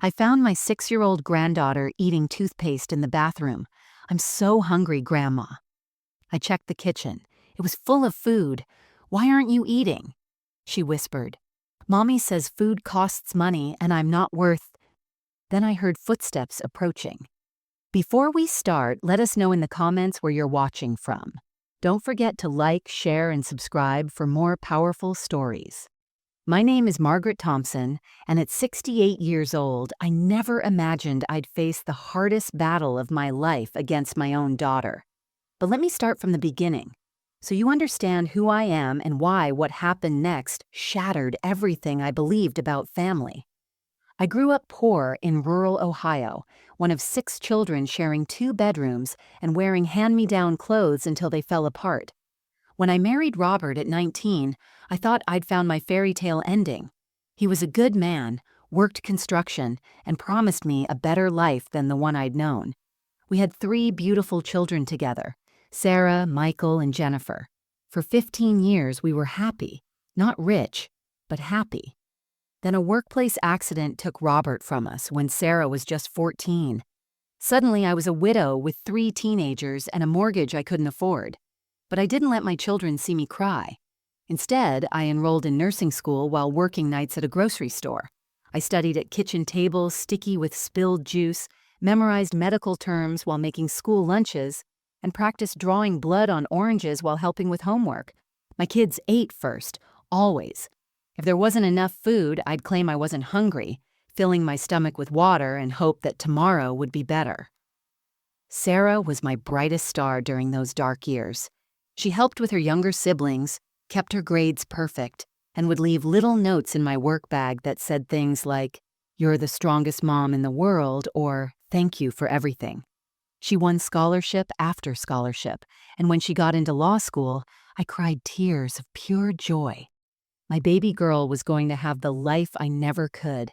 I found my 6-year-old granddaughter eating toothpaste in the bathroom. I'm so hungry, Grandma. I checked the kitchen. It was full of food. Why aren't you eating? She whispered. Mommy says food costs money and I'm not worth. Then I heard footsteps approaching. Before we start, let us know in the comments where you're watching from. Don't forget to like, share, and subscribe for more powerful stories. My name is Margaret Thompson, and at 68 years old, I never imagined I'd face the hardest battle of my life against my own daughter. But let me start from the beginning, so you understand who I am and why what happened next shattered everything I believed about family. I grew up poor in rural Ohio, one of 6 children sharing 2 bedrooms and wearing hand-me-down clothes until they fell apart. When I married Robert at 19, I thought I'd found my fairy tale ending. He was a good man, worked construction, and promised me a better life than the one I'd known. We had 3 beautiful children together, Sarah, Michael, and Jennifer. For 15 years, we were happy, not rich, but happy. Then a workplace accident took Robert from us when Sarah was just 14. Suddenly, I was a widow with 3 teenagers and a mortgage I couldn't afford. But I didn't let my children see me cry. Instead, I enrolled in nursing school while working nights at a grocery store. I studied at kitchen tables sticky with spilled juice, memorized medical terms while making school lunches, and practiced drawing blood on oranges while helping with homework. My kids ate first, always. If there wasn't enough food, I'd claim I wasn't hungry, filling my stomach with water and hope that tomorrow would be better. Sarah was my brightest star during those dark years. She helped with her younger siblings, kept her grades perfect, and would leave little notes in my work bag that said things like, "You're the strongest mom in the world," or "Thank you for everything." She won scholarship after scholarship, and when she got into law school, I cried tears of pure joy. My baby girl was going to have the life I never could.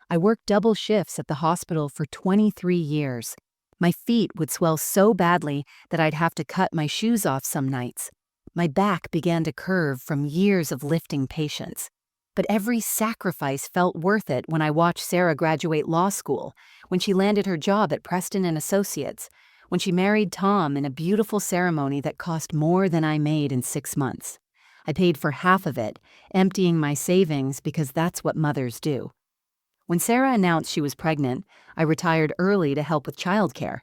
I worked double shifts at the hospital for 23 years. My feet would swell so badly that I'd have to cut my shoes off some nights. My back began to curve from years of lifting patients. But every sacrifice felt worth it when I watched Sarah graduate law school, when she landed her job at Preston and Associates, when she married Tom in a beautiful ceremony that cost more than I made in 6 months. I paid for half of it, emptying my savings because that's what mothers do. When Sarah announced she was pregnant, I retired early to help with childcare.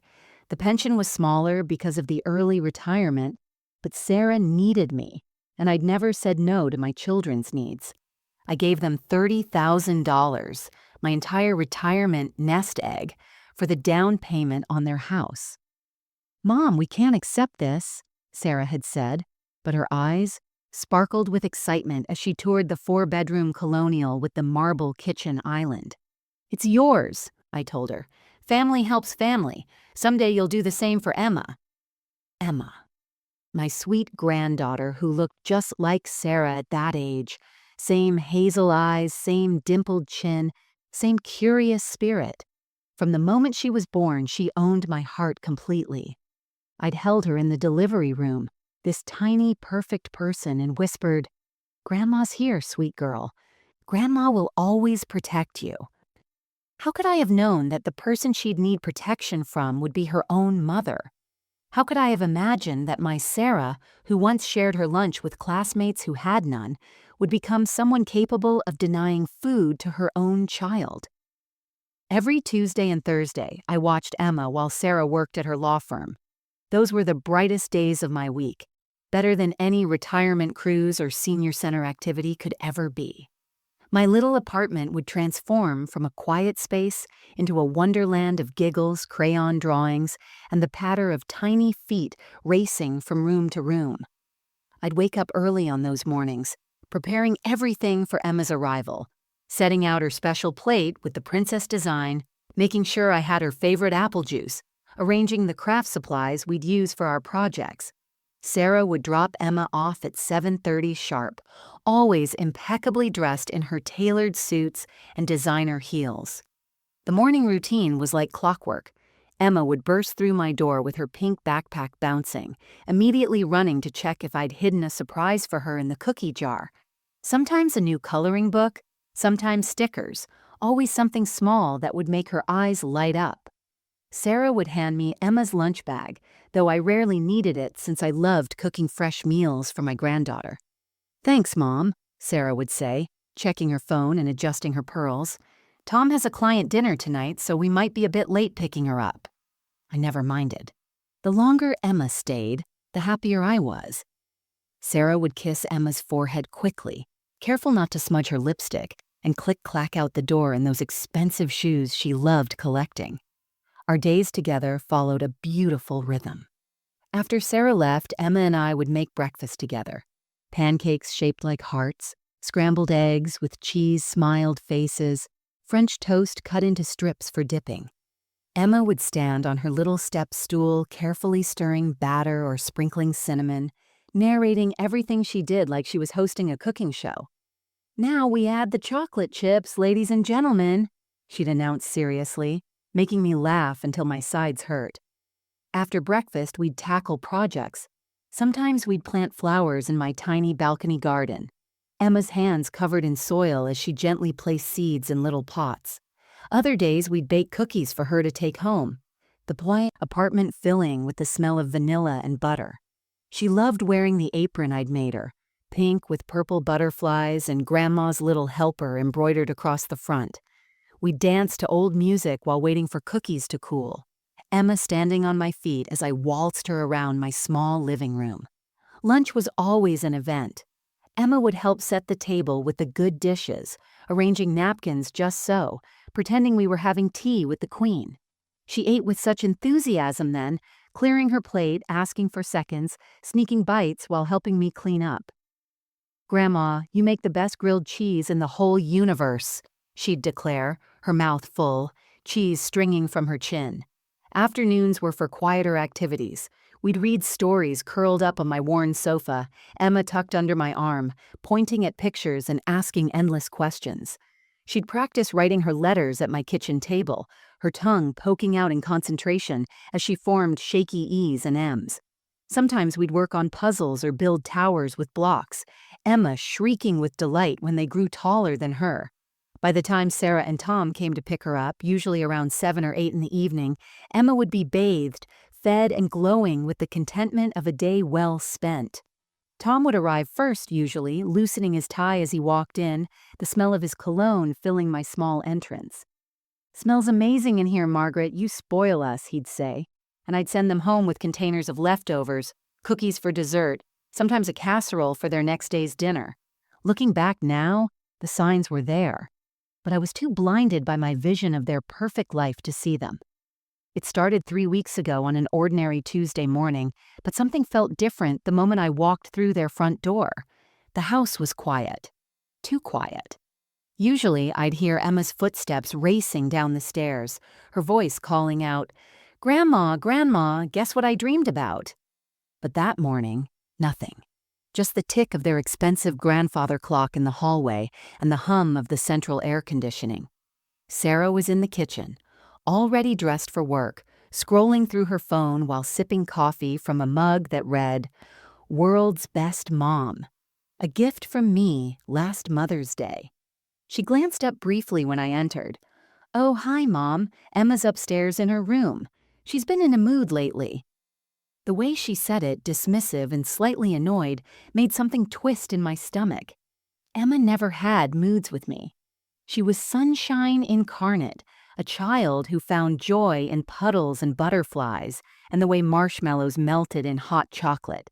The pension was smaller because of the early retirement, but Sarah needed me, and I'd never said no to my children's needs. I gave them $30,000, my entire retirement nest egg, for the down payment on their house. "Mom, we can't accept this," Sarah had said, but her eyes sparkled with excitement as she toured the 4-bedroom colonial with the marble kitchen island. "It's yours," I told her. "Family helps family. Someday you'll do the same for Emma." Emma, my sweet granddaughter who looked just like Sarah at that age. Same hazel eyes, same dimpled chin, same curious spirit. From the moment she was born, she owned my heart completely. I'd held her in the delivery room, this tiny, perfect person, and whispered, "Grandma's here, sweet girl. Grandma will always protect you." How could I have known that the person she'd need protection from would be her own mother? How could I have imagined that my Sarah, who once shared her lunch with classmates who had none, would become someone capable of denying food to her own child? Every Tuesday and Thursday, I watched Emma while Sarah worked at her law firm. Those were the brightest days of my week, better than any retirement cruise or senior center activity could ever be. My little apartment would transform from a quiet space into a wonderland of giggles, crayon drawings, and the patter of tiny feet racing from room to room. I'd wake up early on those mornings, preparing everything for Emma's arrival, setting out her special plate with the princess design, making sure I had her favorite apple juice, arranging the craft supplies we'd use for our projects. Sarah would drop Emma off at 7:30 sharp, always impeccably dressed in her tailored suits and designer heels. The morning routine was like clockwork. Emma would burst through my door with her pink backpack bouncing, immediately running to check if I'd hidden a surprise for her in the cookie jar. Sometimes a new coloring book, sometimes stickers, always something small that would make her eyes light up. Sarah would hand me Emma's lunch bag, though I rarely needed it since I loved cooking fresh meals for my granddaughter. "Thanks, Mom," Sarah would say, checking her phone and adjusting her pearls. "Tom has a client dinner tonight, so we might be a bit late picking her up." I never minded. The longer Emma stayed, the happier I was. Sarah would kiss Emma's forehead quickly, careful not to smudge her lipstick, and click-clack out the door in those expensive shoes she loved collecting. Our days together followed a beautiful rhythm. After Sarah left, Emma and I would make breakfast together. Pancakes shaped like hearts, scrambled eggs with cheese-smiled faces, French toast cut into strips for dipping. Emma would stand on her little step stool, carefully stirring batter or sprinkling cinnamon, narrating everything she did like she was hosting a cooking show. "Now we add the chocolate chips, ladies and gentlemen," she'd announce seriously, making me laugh until my sides hurt. After breakfast, we'd tackle projects. Sometimes we'd plant flowers in my tiny balcony garden, Emma's hands covered in soil as she gently placed seeds in little pots. Other days, we'd bake cookies for her to take home, the apartment filling with the smell of vanilla and butter. She loved wearing the apron I'd made her, pink with purple butterflies and Grandma's little helper embroidered across the front. We'd dance to old music while waiting for cookies to cool, Emma standing on my feet as I waltzed her around my small living room. Lunch was always an event. Emma would help set the table with the good dishes, arranging napkins just so, pretending we were having tea with the Queen. She ate with such enthusiasm then, clearing her plate, asking for seconds, sneaking bites while helping me clean up. "Grandma, you make the best grilled cheese in the whole universe," she'd declare, her mouth full, cheese stringing from her chin. Afternoons were for quieter activities. We'd read stories curled up on my worn sofa, Emma tucked under my arm, pointing at pictures and asking endless questions. She'd practice writing her letters at my kitchen table, her tongue poking out in concentration as she formed shaky E's and M's. Sometimes we'd work on puzzles or build towers with blocks, Emma shrieking with delight when they grew taller than her. By the time Sarah and Tom came to pick her up, usually around 7 or 8 in the evening, Emma would be bathed, fed, and glowing with the contentment of a day well spent. Tom would arrive first, usually, loosening his tie as he walked in, the smell of his cologne filling my small entrance. "Smells amazing in here, Margaret. You spoil us," he'd say. And I'd send them home with containers of leftovers, cookies for dessert, sometimes a casserole for their next day's dinner. Looking back now, the signs were there, but I was too blinded by my vision of their perfect life to see them. It started 3 weeks ago on an ordinary Tuesday morning, but something felt different the moment I walked through their front door. The house was quiet. Too quiet. Usually, I'd hear Emma's footsteps racing down the stairs, her voice calling out, "Grandma, Grandma, guess what I dreamed about?" But that morning, nothing. Just the tick of their expensive grandfather clock in the hallway and the hum of the central air conditioning. Sarah was in the kitchen, already dressed for work, scrolling through her phone while sipping coffee from a mug that read, "World's Best Mom. A gift from me last Mother's Day." She glanced up briefly when I entered. "Oh, hi, Mom. Emma's upstairs in her room. She's been in a mood lately." The way she said it, dismissive and slightly annoyed, made something twist in my stomach. Emma never had moods with me. She was sunshine incarnate, a child who found joy in puddles and butterflies and the way marshmallows melted in hot chocolate.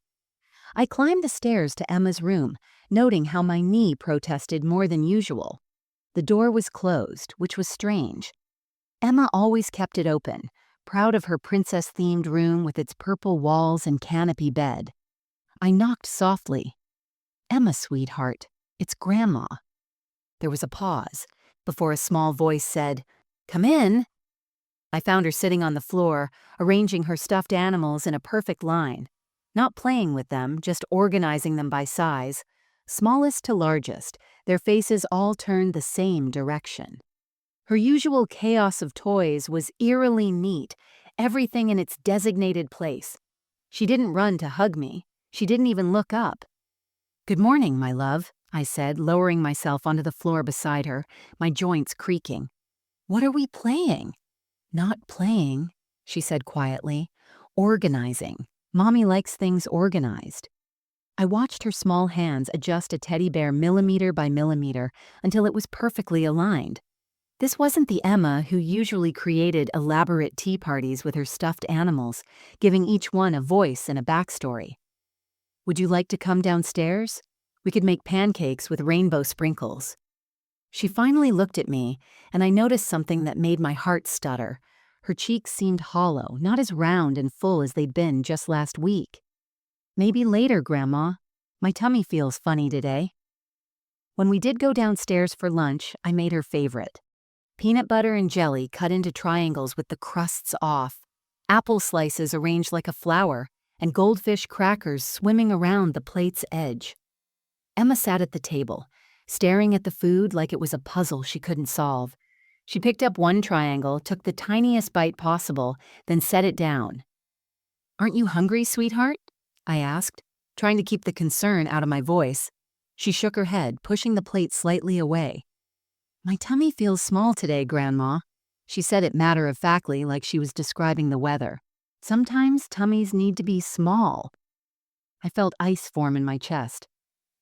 I climbed the stairs to Emma's room, noting how my knee protested more than usual. The door was closed, which was strange. Emma always kept it open, proud of her princess-themed room with its purple walls and canopy bed. I knocked softly. "Emma, sweetheart, it's Grandma." There was a pause before a small voice said, "Come in." I found her sitting on the floor, arranging her stuffed animals in a perfect line. Not playing with them, just organizing them by size. Smallest to largest, their faces all turned the same direction. Her usual chaos of toys was eerily neat, everything in its designated place. She didn't run to hug me. She didn't even look up. "Good morning, my love," I said, lowering myself onto the floor beside her, my joints creaking. What are we playing? Not playing, she said quietly. Organizing. Mommy likes things organized. I watched her small hands adjust a teddy bear millimeter by millimeter until it was perfectly aligned. This wasn't the Emma who usually created elaborate tea parties with her stuffed animals, giving each one a voice and a backstory. Would you like to come downstairs? We could make pancakes with rainbow sprinkles. She finally looked at me, and I noticed something that made my heart stutter. Her cheeks seemed hollow, not as round and full as they'd been just last week. Maybe later, Grandma. My tummy feels funny today. When we did go downstairs for lunch, I made her favorite. Peanut butter and jelly cut into triangles with the crusts off, apple slices arranged like a flower, and goldfish crackers swimming around the plate's edge. Emma sat at the table, staring at the food like it was a puzzle she couldn't solve. She picked up one triangle, took the tiniest bite possible, then set it down. Aren't you hungry, sweetheart? I asked, trying to keep the concern out of my voice. She shook her head, pushing the plate slightly away. My tummy feels small today, Grandma. She said it matter-of-factly like she was describing the weather. Sometimes tummies need to be small. I felt ice form in my chest.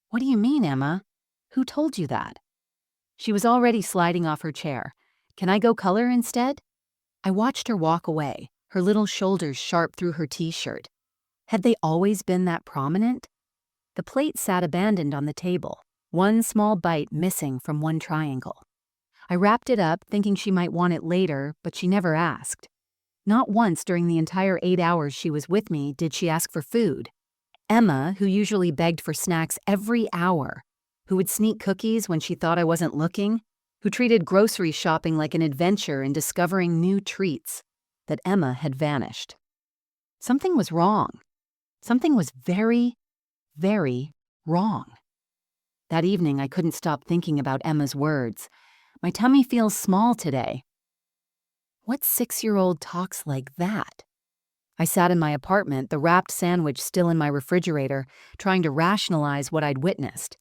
What do you mean, Emma? Who told you that? She was already sliding off her chair. Can I go color instead? I watched her walk away, her little shoulders sharp through her t-shirt. Had they always been that prominent? The plate sat abandoned on the table, one small bite missing from one triangle. I wrapped it up, thinking she might want it later, but she never asked. Not once during the entire 8 hours she was with me did she ask for food. Emma, who usually begged for snacks every hour, who would sneak cookies when she thought I wasn't looking, who treated grocery shopping like an adventure in discovering new treats, that Emma had vanished. Something was wrong. Something was very, very wrong. That evening, I couldn't stop thinking about Emma's words. My tummy feels small today. What 6-year-old talks like that? I sat in my apartment, the wrapped sandwich still in my refrigerator, trying to rationalize what I'd witnessed.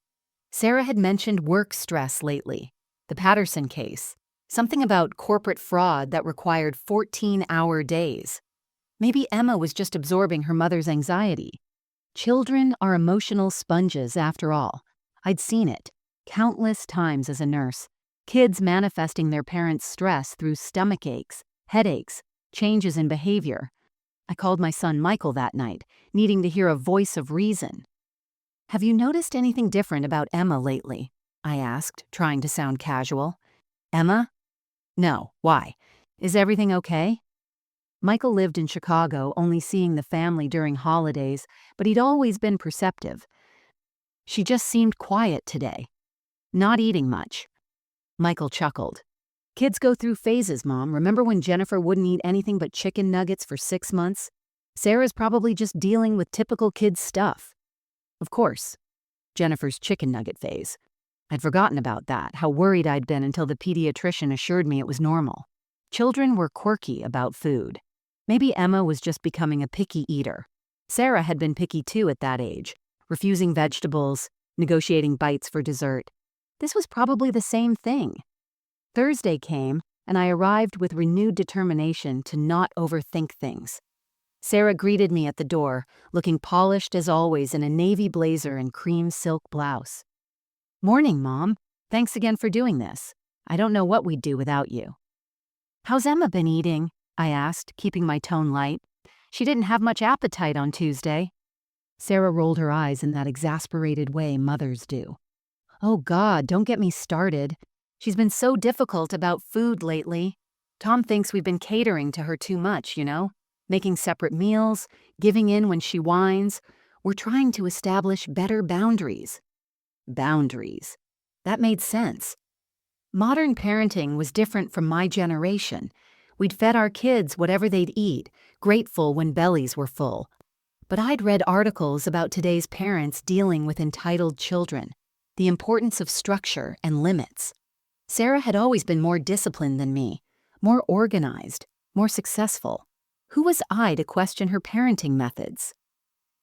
Sarah had mentioned work stress lately, the Patterson case, something about corporate fraud that required 14-hour days. Maybe Emma was just absorbing her mother's anxiety. Children are emotional sponges, after all. I'd seen it countless times as a nurse. Kids manifesting their parents' stress through stomach aches, headaches, changes in behavior. I called my son Michael that night, needing to hear a voice of reason. Have you noticed anything different about Emma lately? I asked, trying to sound casual. Emma? No, why? Is everything okay? Michael lived in Chicago, only seeing the family during holidays, but he'd always been perceptive. She just seemed quiet today. Not eating much. Michael chuckled. Kids go through phases, Mom. Remember when Jennifer wouldn't eat anything but chicken nuggets for 6 months? Sarah's probably just dealing with typical kid stuff. Of course, Jennifer's chicken nugget phase. I'd forgotten about that, how worried I'd been until the pediatrician assured me it was normal. Children were quirky about food. Maybe Emma was just becoming a picky eater. Sarah had been picky too at that age, refusing vegetables, negotiating bites for dessert. This was probably the same thing. Thursday came, and I arrived with renewed determination to not overthink things. Sarah greeted me at the door, looking polished as always in a navy blazer and cream silk blouse. Morning, Mom. Thanks again for doing this. I don't know what we'd do without you. How's Emma been eating? I asked, keeping my tone light. She didn't have much appetite on Tuesday. Sarah rolled her eyes in that exasperated way mothers do. Oh God, don't get me started. She's been so difficult about food lately. Tom thinks we've been catering to her too much, making separate meals, giving in when she whines. We're trying to establish better boundaries. Boundaries. That made sense. Modern parenting was different from my generation. We'd fed our kids whatever they'd eat, grateful when bellies were full. But I'd read articles about today's parents dealing with entitled children, the importance of structure and limits. Sarah had always been more disciplined than me, more organized, more successful. Who was I to question her parenting methods?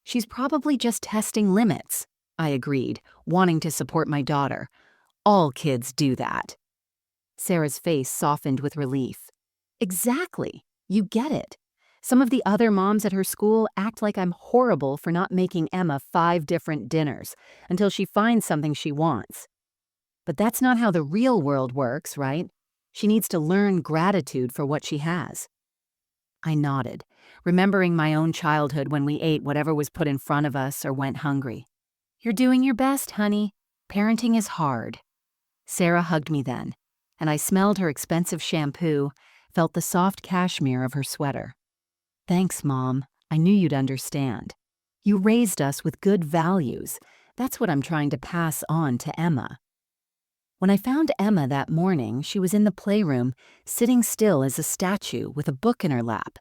She's probably just testing limits, I agreed, wanting to support my daughter. All kids do that. Sarah's face softened with relief. Exactly. You get it. Some of the other moms at her school act like I'm horrible for not making Emma 5 different dinners until she finds something she wants. But that's not how the real world works, right? She needs to learn gratitude for what she has. I nodded, remembering my own childhood when we ate whatever was put in front of us or went hungry. You're doing your best, honey. Parenting is hard. Sarah hugged me then, and I smelled her expensive shampoo, felt the soft cashmere of her sweater. Thanks, Mom. I knew you'd understand. You raised us with good values. That's what I'm trying to pass on to Emma. When I found Emma that morning, she was in the playroom, sitting still as a statue with a book in her lap.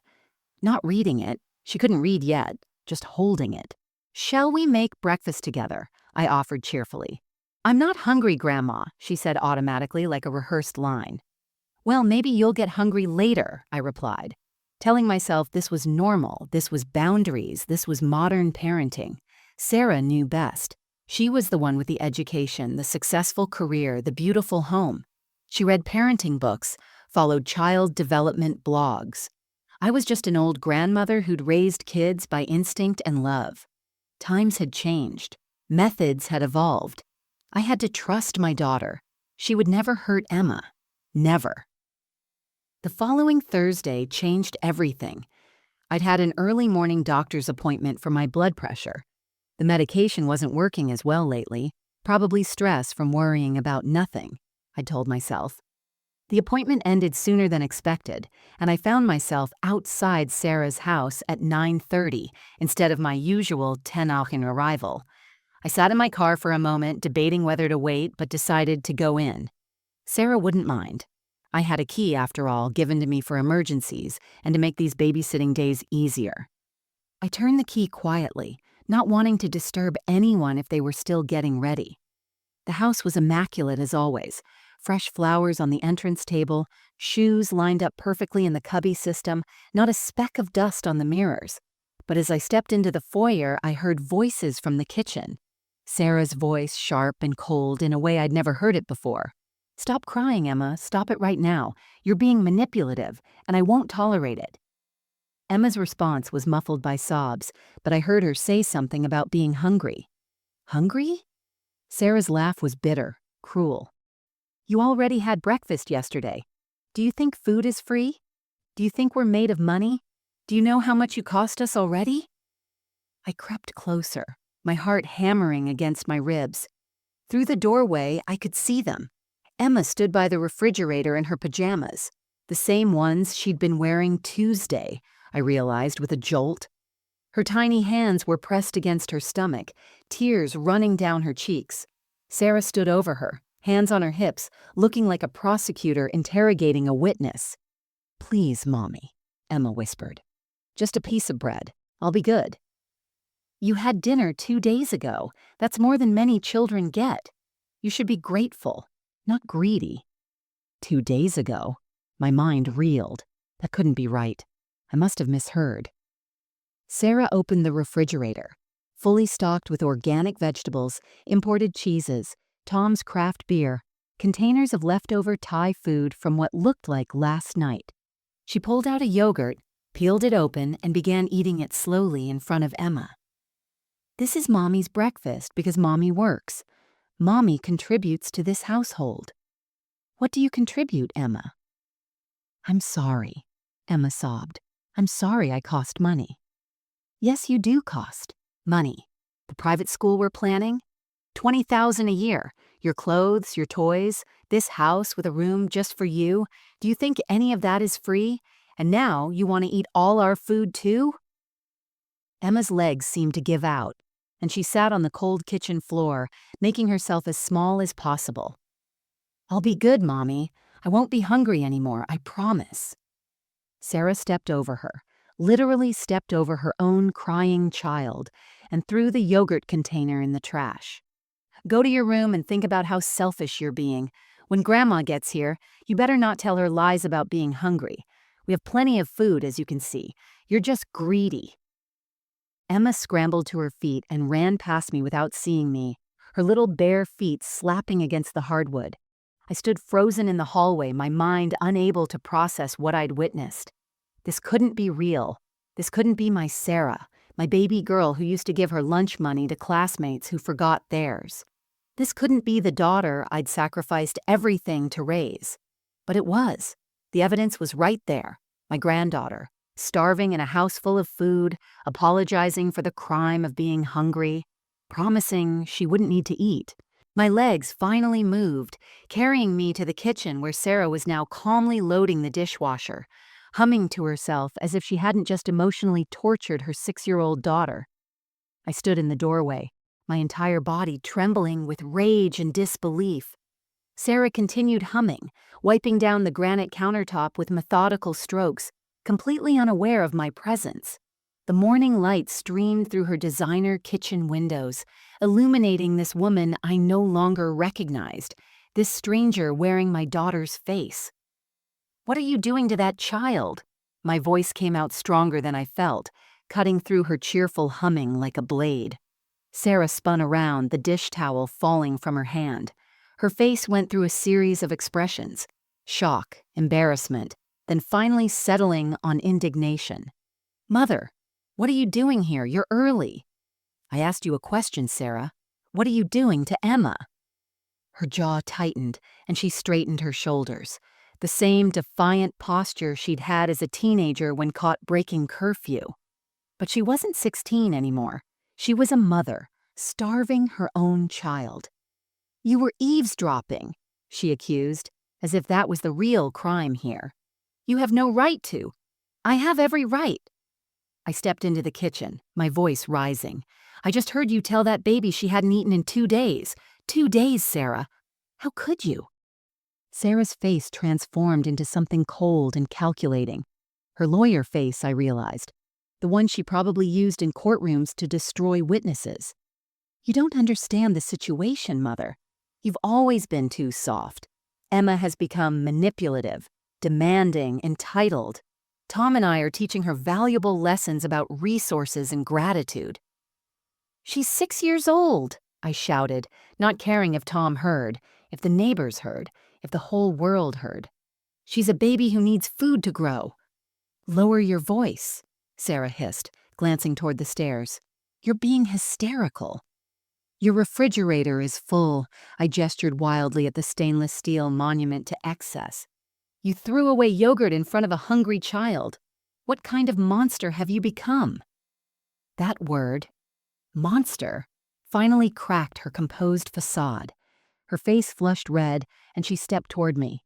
Not reading it, she couldn't read yet, just holding it. Shall we make breakfast together? I offered cheerfully. I'm not hungry, Grandma, she said automatically like a rehearsed line. Well, maybe you'll get hungry later, I replied, telling myself this was normal, this was boundaries, this was modern parenting. Sarah knew best. She was the one with the education, the successful career, the beautiful home. She read parenting books, followed child development blogs. I was just an old grandmother who'd raised kids by instinct and love. Times had changed. Methods had evolved. I had to trust my daughter. She would never hurt Emma. Never. The following Thursday changed everything. I'd had an early morning doctor's appointment for my blood pressure. The medication wasn't working as well lately, probably stress from worrying about nothing, I told myself. The appointment ended sooner than expected, and I found myself outside Sarah's house at 9:30 instead of my usual 10:00 arrival. I sat in my car for a moment, debating whether to wait, but decided to go in. Sarah wouldn't mind. I had a key, after all, given to me for emergencies and to make these babysitting days easier. I turned the key quietly, not wanting to disturb anyone if they were still getting ready. The house was immaculate as always. Fresh flowers on the entrance table, shoes lined up perfectly in the cubby system, not a speck of dust on the mirrors. But as I stepped into the foyer, I heard voices from the kitchen. Sarah's voice, sharp and cold in a way I'd never heard it before. Stop crying, Emma. Stop it right now. You're being manipulative, and I won't tolerate it. Emma's response was muffled by sobs, but I heard her say something about being hungry. Hungry? Sarah's laugh was bitter, cruel. You already had breakfast yesterday. Do you think food is free? Do you think we're made of money? Do you know how much you cost us already? I crept closer, my heart hammering against my ribs. Through the doorway, I could see them. Emma stood by the refrigerator in her pajamas, the same ones she'd been wearing Tuesday, I realized with a jolt. Her tiny hands were pressed against her stomach, tears running down her cheeks. Sarah stood over her, hands on her hips, looking like a prosecutor interrogating a witness. Please, Mommy, Emma whispered. Just a piece of bread. I'll be good. You had dinner 2 days ago. That's more than many children get. You should be grateful, not greedy. 2 days ago? My mind reeled. That couldn't be right. I must have misheard. Sarah opened the refrigerator, fully stocked with organic vegetables, imported cheeses, Tom's craft beer, containers of leftover Thai food from what looked like last night. She pulled out a yogurt, peeled it open, and began eating it slowly in front of Emma. This is Mommy's breakfast because Mommy works. Mommy contributes to this household. What do you contribute, Emma? I'm sorry, Emma sobbed. I'm sorry I cost money. Yes, you do cost money. The private school we're planning? $20,000 a year. Your clothes, your toys, this house with a room just for you. Do you think any of that is free? And now you want to eat all our food too? Emma's legs seemed to give out, and she sat on the cold kitchen floor, making herself as small as possible. I'll be good, Mommy. I won't be hungry anymore, I promise. Sarah stepped over her, literally stepped over her own crying child, and threw the yogurt container in the trash. Go to your room and think about how selfish you're being. When Grandma gets here, you better not tell her lies about being hungry. We have plenty of food, as you can see. You're just greedy. Emma scrambled to her feet and ran past me without seeing me, her little bare feet slapping against the hardwood. I stood frozen in the hallway, my mind unable to process what I'd witnessed. This couldn't be real. This couldn't be my Sarah, my baby girl who used to give her lunch money to classmates who forgot theirs. This couldn't be the daughter I'd sacrificed everything to raise. But it was. The evidence was right there. My granddaughter, starving in a house full of food, apologizing for the crime of being hungry, promising she wouldn't need to eat. My legs finally moved, carrying me to the kitchen where Sarah was now calmly loading the dishwasher, humming to herself as if she hadn't just emotionally tortured her 6-year-old daughter. I stood in the doorway, my entire body trembling with rage and disbelief. Sarah continued humming, wiping down the granite countertop with methodical strokes, completely unaware of my presence. The morning light streamed through her designer kitchen windows, illuminating this woman I no longer recognized, this stranger wearing my daughter's face. "What are you doing to that child?" My voice came out stronger than I felt, cutting through her cheerful humming like a blade. Sarah spun around, the dish towel falling from her hand. Her face went through a series of expressions: shock, embarrassment, then finally settling on indignation. "Mother, what are you doing here? You're early." "I asked you a question, Sarah. What are you doing to Emma?" Her jaw tightened, and she straightened her shoulders. The same defiant posture she'd had as a teenager when caught breaking curfew. But she wasn't 16 anymore. She was a mother, starving her own child. "You were eavesdropping," she accused, as if that was the real crime here. "You have no right to." "I have every right." I stepped into the kitchen, my voice rising. "I just heard you tell that baby she hadn't eaten in 2 days. 2 days, Sarah. How could you?" Sarah's face transformed into something cold and calculating. Her lawyer face, I realized. The one she probably used in courtrooms to destroy witnesses. "You don't understand the situation, Mother. You've always been too soft. Emma has become manipulative, demanding, entitled. Tom and I are teaching her valuable lessons about resources and gratitude." "She's 6 years old," I shouted, not caring if Tom heard, if the neighbors heard, if the whole world heard. "She's a baby who needs food to grow." "Lower your voice," Sarah hissed, glancing toward the stairs. "You're being hysterical." "Your refrigerator is full," I gestured wildly at the stainless steel monument to excess. "You threw away yogurt in front of a hungry child. What kind of monster have you become?" That word, monster, finally cracked her composed facade. Her face flushed red, and she stepped toward me.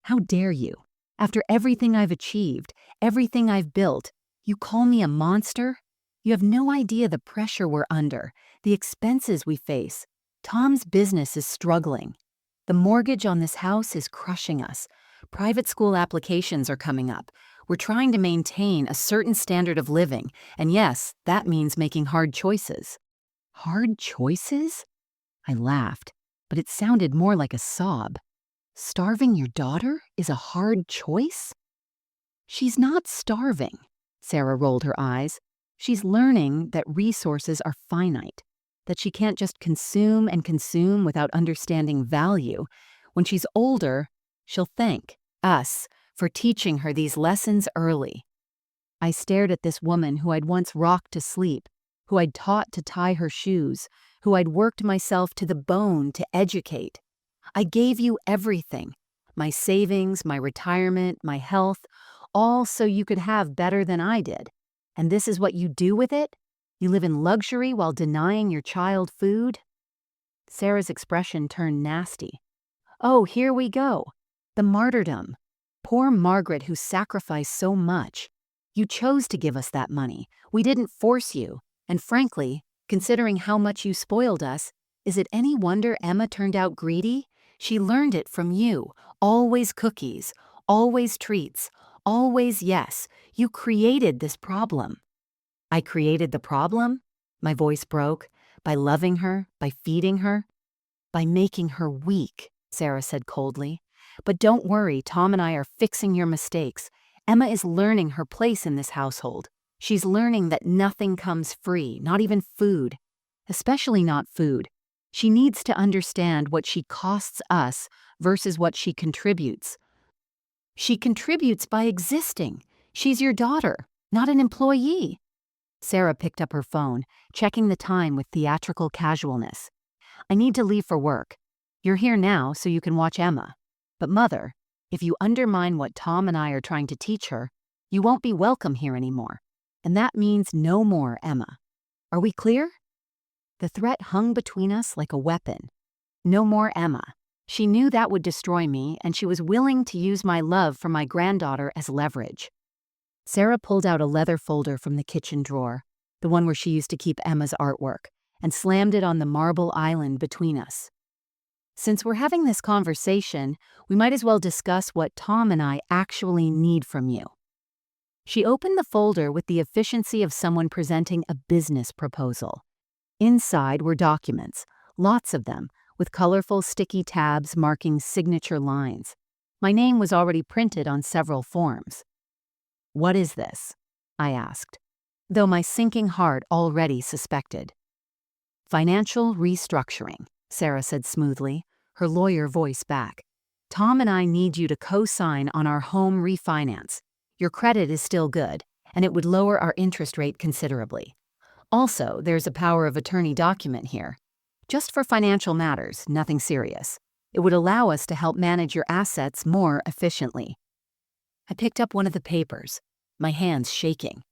"How dare you? After everything I've achieved, everything I've built, you call me a monster? You have no idea the pressure we're under, the expenses we face. Tom's business is struggling. The mortgage on this house is crushing us. Private school applications are coming up. We're trying to maintain a certain standard of living, and yes, that means making hard choices." "Hard choices?" I laughed, but it sounded more like a sob. "Starving your daughter is a hard choice?" "She's not starving," Sarah rolled her eyes. "She's learning that resources are finite, that she can't just consume and consume without understanding value. When she's older, she'll thank us for teaching her these lessons early." I stared at this woman who I'd once rocked to sleep, who I'd taught to tie her shoes, who I'd worked myself to the bone to educate. "I gave you everything, my savings, my retirement, my health, all so you could have better than I did. And this is what you do with it? You live in luxury while denying your child food?" Sarah's expression turned nasty. "Oh, here we go. The martyrdom. Poor Margaret who sacrificed so much. You chose to give us that money. We didn't force you. And frankly, considering how much you spoiled us, is it any wonder Emma turned out greedy? She learned it from you. Always cookies, always treats, always yes. You created this problem." "I created the problem?" My voice broke. "By loving her, by feeding her?" "By making her weak," Sarah said coldly. "But don't worry, Tom and I are fixing your mistakes. Emma is learning her place in this household. She's learning that nothing comes free, not even food, especially not food. She needs to understand what she costs us versus what she contributes. She contributes by existing. She's your daughter, not an employee. Sarah picked up her phone, checking the time with theatrical casualness. I need to leave for work. You're here now so you can watch Emma. But Mother, if you undermine what Tom and I are trying to teach her, you won't be welcome here anymore. And that means no more Emma. Are we clear? The threat hung between us like a weapon. No more Emma. She knew that would destroy me, and she was willing to use my love for my granddaughter as leverage. Sarah pulled out a leather folder from the kitchen drawer, the one where she used to keep Emma's artwork, and slammed it on the marble island between us. Since we're having this conversation, we might as well discuss what Tom and I actually need from you. She opened the folder with the efficiency of someone presenting a business proposal. Inside were documents, lots of them, with colorful sticky tabs marking signature lines. My name was already printed on several forms. "What is this?" I asked, though my sinking heart already suspected. "Financial restructuring," Sarah said smoothly, her lawyer voice back. "Tom and I need you to co-sign on our home refinance. Your credit is still good, and it would lower our interest rate considerably. Also, there's a power of attorney document here. Just for financial matters, nothing serious. It would allow us to help manage your assets more efficiently." I picked up one of the papers, my hands shaking.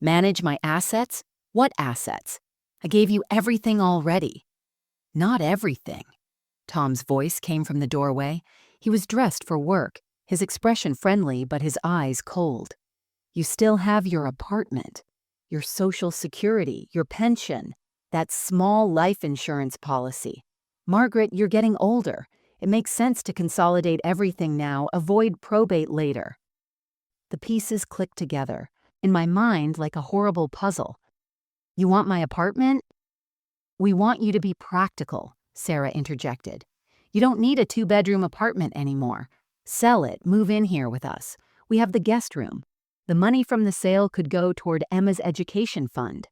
"Manage my assets? What assets? I gave you everything already." "Not everything." Tom's voice came from the doorway. He was dressed for work, his expression friendly but his eyes cold. "You still have your apartment, your Social Security, your pension, that small life insurance policy. Margaret, you're getting older. It makes sense to consolidate everything now, avoid probate later." The pieces clicked together, in my mind like a horrible puzzle. "You want my apartment?" "We want you to be practical," Sarah interjected. "You don't need a 2-bedroom apartment anymore. Sell it, move in here with us. We have the guest room. The money from the sale could go toward Emma's education fund."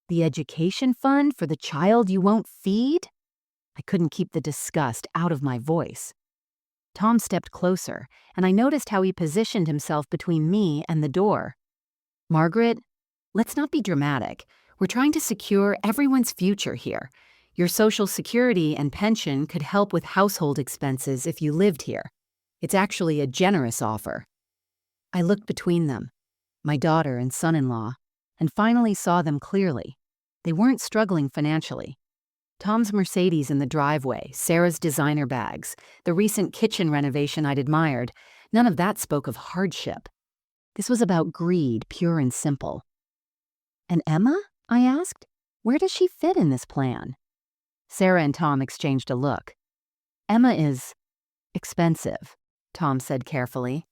"The education fund for the child you won't feed?" I couldn't keep the disgust out of my voice. Tom stepped closer, and I noticed how he positioned himself between me and the door. "Margaret, let's not be dramatic. We're trying to secure everyone's future here. Your Social Security and pension could help with household expenses if you lived here. It's actually a generous offer." I looked between them, my daughter and son-in-law, and finally saw them clearly. They weren't struggling financially. Tom's Mercedes in the driveway, Sarah's designer bags, the recent kitchen renovation I'd admired, none of that spoke of hardship. This was about greed, pure and simple. "And Emma?" I asked. "Where does she fit in this plan?" Sarah and Tom exchanged a look. "Emma is expensive," Tom said carefully.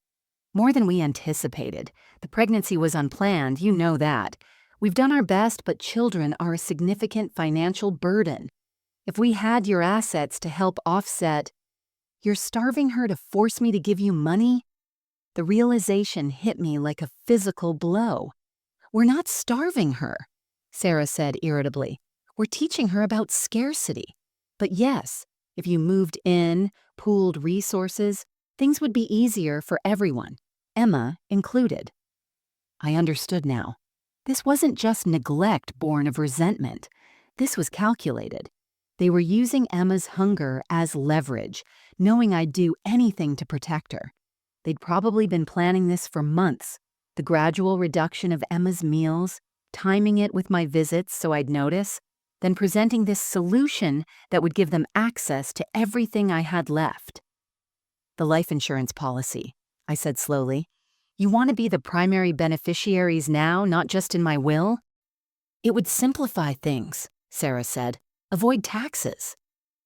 "More than we anticipated. The pregnancy was unplanned, you know that. We've done our best, but children are a significant financial burden. If we had your assets to help offset—" "You're starving her to force me to give you money?" The realization hit me like a physical blow. "We're not starving her," Sarah said irritably. "We're teaching her about scarcity. But yes, if you moved in, pooled resources, things would be easier for everyone, Emma included." I understood now. This wasn't just neglect born of resentment. This was calculated. They were using Emma's hunger as leverage, knowing I'd do anything to protect her. They'd probably been planning this for months, the gradual reduction of Emma's meals, timing it with my visits so I'd notice, then presenting this solution that would give them access to everything I had left. "The life insurance policy," I said slowly. "You want to be the primary beneficiaries now, not just in my will?" "It would simplify things," Sarah said. "Avoid taxes."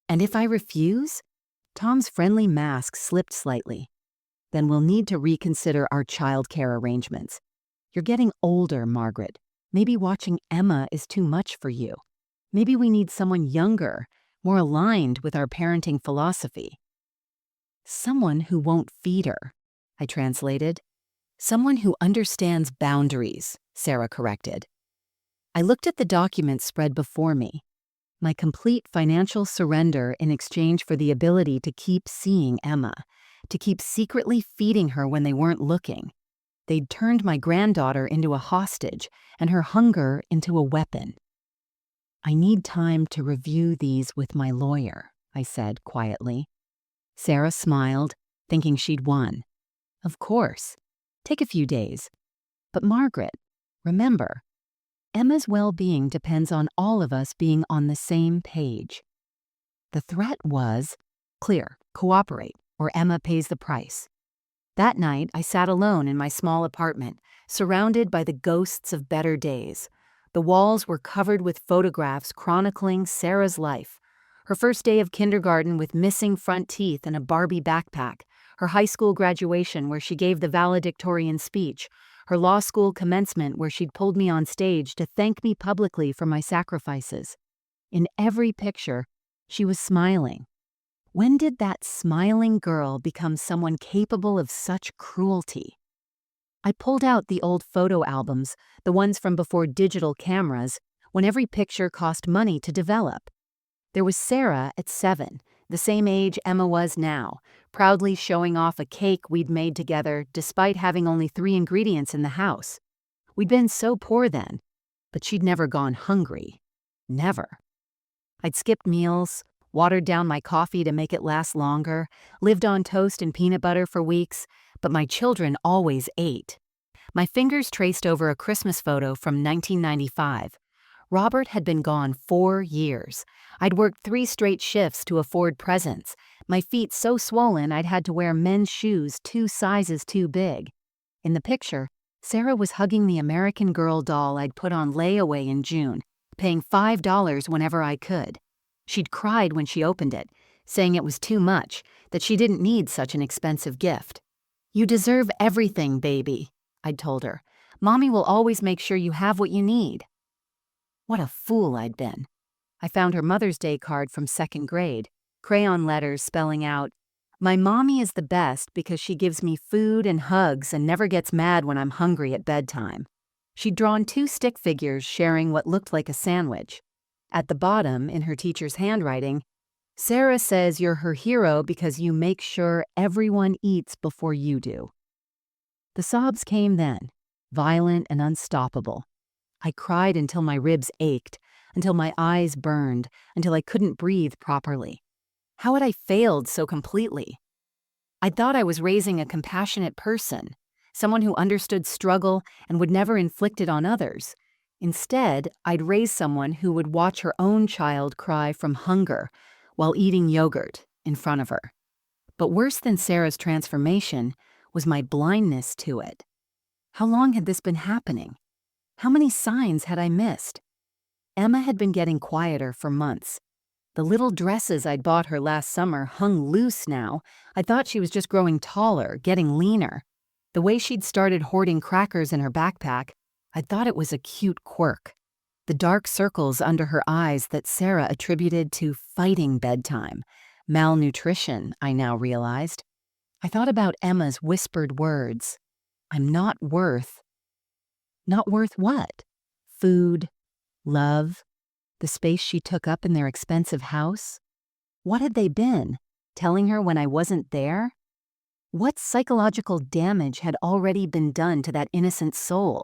"And if I refuse?" Tom's friendly mask slipped slightly. "Then we'll need to reconsider our childcare arrangements. You're getting older, Margaret. Maybe watching Emma is too much for you. Maybe we need someone younger, more aligned with our parenting philosophy." "Someone who won't feed her," I translated. "Someone who understands boundaries," Sarah corrected. I looked at the documents spread before me. My complete financial surrender in exchange for the ability to keep seeing Emma, to keep secretly feeding her when they weren't looking. They'd turned my granddaughter into a hostage and her hunger into a weapon. I need time to review these with my lawyer, I said quietly. Sarah smiled, thinking she'd won. Of course. Take a few days. But Margaret, remember, Emma's well-being depends on all of us being on the same page. The threat was, clear, cooperate, or Emma pays the price. That night, I sat alone in my small apartment, surrounded by the ghosts of better days. The walls were covered with photographs chronicling Sarah's life. Her first day of kindergarten with missing front teeth and a Barbie backpack, her high school graduation where she gave the valedictorian speech, her law school commencement where she'd pulled me on stage to thank me publicly for my sacrifices. In every picture, she was smiling. When did that smiling girl become someone capable of such cruelty? I pulled out the old photo albums, the ones from before digital cameras, when every picture cost money to develop. There was Sarah at 7, the same age Emma was now, proudly showing off a cake we'd made together despite having only 3 ingredients in the house. We'd been so poor then, but she'd never gone hungry. Never. I'd skipped meals, watered down my coffee to make it last longer, lived on toast and peanut butter for weeks, but my children always ate. My fingers traced over a Christmas photo from 1995. Robert had been gone 4 years. I'd worked 3 straight shifts to afford presents, my feet so swollen I'd had to wear men's shoes 2 sizes too big. In the picture, Sarah was hugging the American Girl doll I'd put on layaway in June, paying $5 whenever I could. She'd cried when she opened it, saying it was too much, that she didn't need such an expensive gift. "You deserve everything, baby," I'd told her. "Mommy will always make sure you have what you need." What a fool I'd been. I found her Mother's Day card from 2nd grade, crayon letters spelling out, "My mommy is the best because she gives me food and hugs and never gets mad when I'm hungry at bedtime." She'd drawn 2 stick figures sharing what looked like a sandwich. At the bottom, in her teacher's handwriting, "Sarah says you're her hero because you make sure everyone eats before you do." The sobs came then, violent and unstoppable. I cried until my ribs ached, until my eyes burned, until I couldn't breathe properly. How had I failed so completely? I thought I was raising a compassionate person, someone who understood struggle and would never inflict it on others. Instead, I'd raise someone who would watch her own child cry from hunger while eating yogurt in front of her. But worse than Sarah's transformation was my blindness to it. How long had this been happening? How many signs had I missed? Emma had been getting quieter for months. The little dresses I'd bought her last summer hung loose now. I thought she was just growing taller, getting leaner. The way she'd started hoarding crackers in her backpack, I thought it was a cute quirk. The dark circles under her eyes that Sarah attributed to fighting bedtime. Malnutrition, I now realized. I thought about Emma's whispered words. I'm not worth. Not worth what? Food, love, the space she took up in their expensive house? What had they been? Telling her when I wasn't there? What psychological damage had already been done to that innocent soul?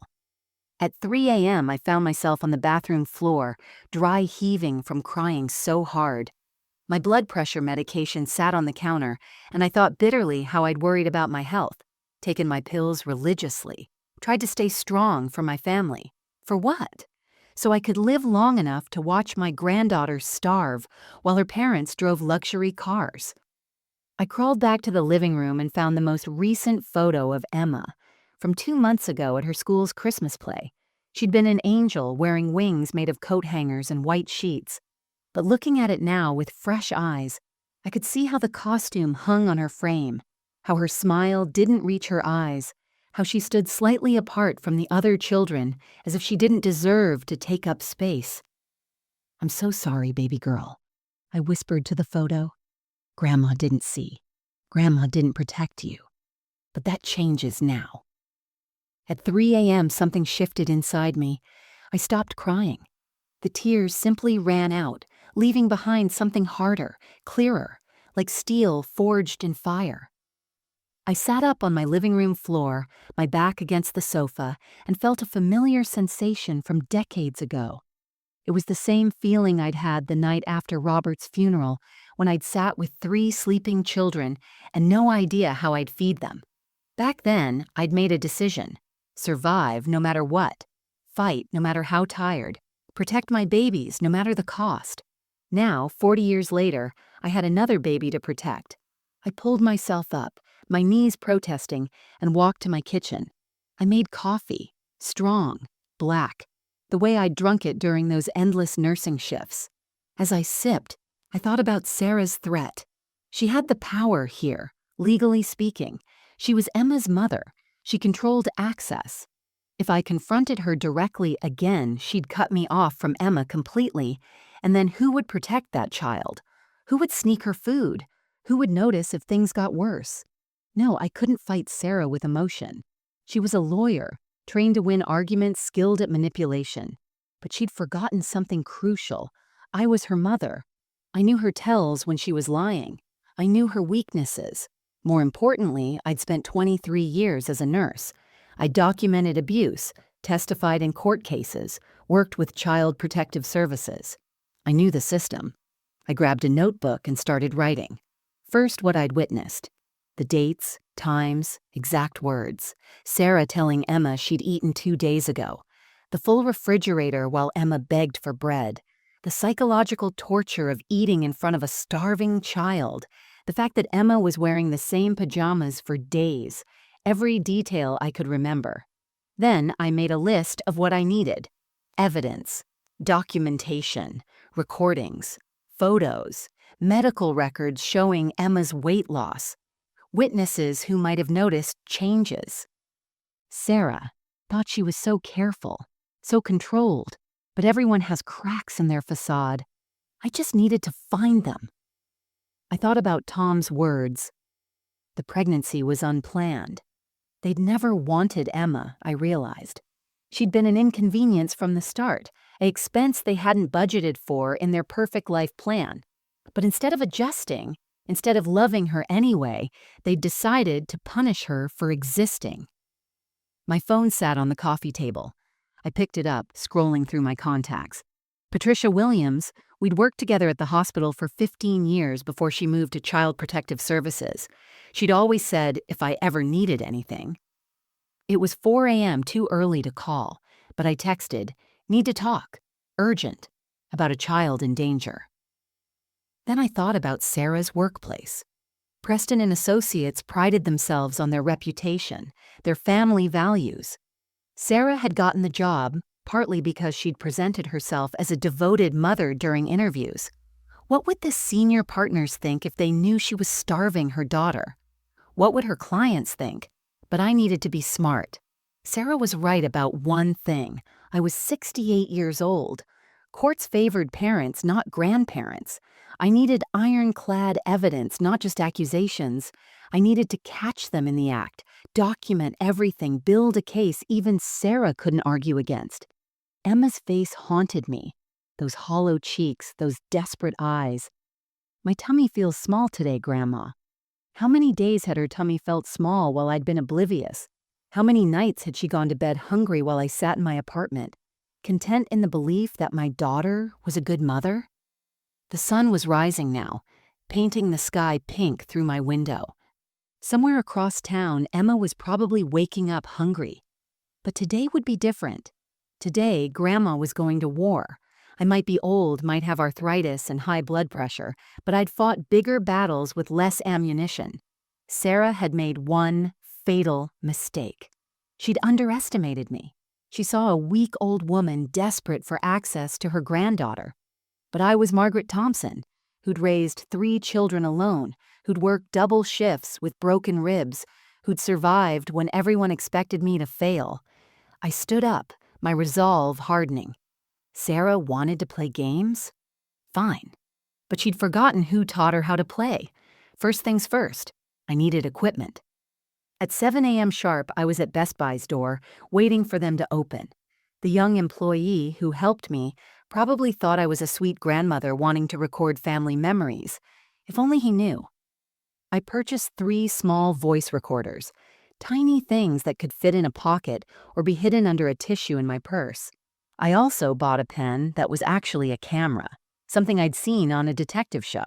At 3 a.m., I found myself on the bathroom floor, dry heaving from crying so hard. My blood pressure medication sat on the counter, and I thought bitterly how I'd worried about my health, taken my pills religiously, tried to stay strong for my family. For what? So I could live long enough to watch my granddaughter starve while her parents drove luxury cars. I crawled back to the living room and found the most recent photo of Emma, from 2 months ago at her school's Christmas play. She'd been an angel wearing wings made of coat hangers and white sheets. But looking at it now with fresh eyes, I could see how the costume hung on her frame, how her smile didn't reach her eyes, how she stood slightly apart from the other children as if she didn't deserve to take up space. "I'm so sorry, baby girl," I whispered to the photo. "Grandma didn't see. Grandma didn't protect you. But that changes now." At 3 a.m., something shifted inside me. I stopped crying. The tears simply ran out, leaving behind something harder, clearer, like steel forged in fire. I sat up on my living room floor, my back against the sofa, and felt a familiar sensation from decades ago. It was the same feeling I'd had the night after Robert's funeral, when I'd sat with 3 sleeping children and no idea how I'd feed them. Back then, I'd made a decision: survive no matter what, fight no matter how tired, protect my babies no matter the cost. Now, 40 years later, I had another baby to protect. I pulled myself up, my knees protesting, and walked to my kitchen. I made coffee, strong, black, the way I'd drunk it during those endless nursing shifts. As I sipped, I thought about Sarah's threat. She had the power here, legally speaking. She was Emma's mother. She controlled access. If I confronted her directly again, she'd cut me off from Emma completely. And then who would protect that child? Who would sneak her food? Who would notice if things got worse? No, I couldn't fight Sarah with emotion. She was a lawyer, trained to win arguments, skilled at manipulation. But she'd forgotten something crucial. I was her mother. I knew her tells when she was lying. I knew her weaknesses. More importantly, I'd spent 23 years as a nurse. I documented abuse, testified in court cases, worked with Child Protective Services. I knew the system. I grabbed a notebook and started writing. First, what I'd witnessed. The dates, times, exact words. Sarah telling Emma she'd eaten 2 days ago. The full refrigerator while Emma begged for bread. The psychological torture of eating in front of a starving child. The fact that Emma was wearing the same pajamas for days. Every detail I could remember. Then I made a list of what I needed. Evidence, documentation, recordings, photos, medical records showing Emma's weight loss, witnesses who might have noticed changes. Sarah thought she was so careful, so controlled, but everyone has cracks in their facade. I just needed to find them. I thought about Tom's words. The pregnancy was unplanned. They'd never wanted Emma, I realized. She'd been an inconvenience from the start, an expense they hadn't budgeted for in their perfect life plan. But instead of adjusting, instead of loving her anyway, they'd decided to punish her for existing. My phone sat on the coffee table. I picked it up, scrolling through my contacts. Patricia Williams, we'd worked together at the hospital for 15 years before she moved to Child Protective Services. She'd always said if I ever needed anything. It was 4 a.m., too early to call, but I texted, "Need to talk. Urgent. About a child in danger." Then I thought about Sarah's workplace. Preston and Associates prided themselves on their reputation, their family values. Sarah had gotten the job partly because she'd presented herself as a devoted mother during interviews. What would the senior partners think if they knew she was starving her daughter? What would her clients think? But I needed to be smart. Sarah was right about one thing. I was 68 years old. Courts favored parents, not grandparents. I needed ironclad evidence, not just accusations. I needed to catch them in the act, document everything, build a case even Sarah couldn't argue against. Emma's face haunted me. Those hollow cheeks, those desperate eyes. "My tummy feels small today, Grandma." How many days had her tummy felt small while I'd been oblivious? How many nights had she gone to bed hungry while I sat in my apartment, content in the belief that my daughter was a good mother? The sun was rising now, painting the sky pink through my window. Somewhere across town, Emma was probably waking up hungry. But today would be different. Today, Grandma was going to war. I might be old, might have arthritis and high blood pressure, but I'd fought bigger battles with less ammunition. Sarah had made one fatal mistake. She'd underestimated me. She saw a weak old woman desperate for access to her granddaughter. But I was Margaret Thompson, who'd raised 3 children alone, who'd worked double shifts with broken ribs, who'd survived when everyone expected me to fail. I stood up, my resolve hardening. Sarah wanted to play games? Fine. But she'd forgotten who taught her how to play. First things first, I needed equipment. At 7 a.m. sharp, I was at Best Buy's door, waiting for them to open. The young employee who helped me probably thought I was a sweet grandmother wanting to record family memories. If only he knew. I purchased 3 small voice recorders, tiny things that could fit in a pocket or be hidden under a tissue in my purse. I also bought a pen that was actually a camera, something I'd seen on a detective show.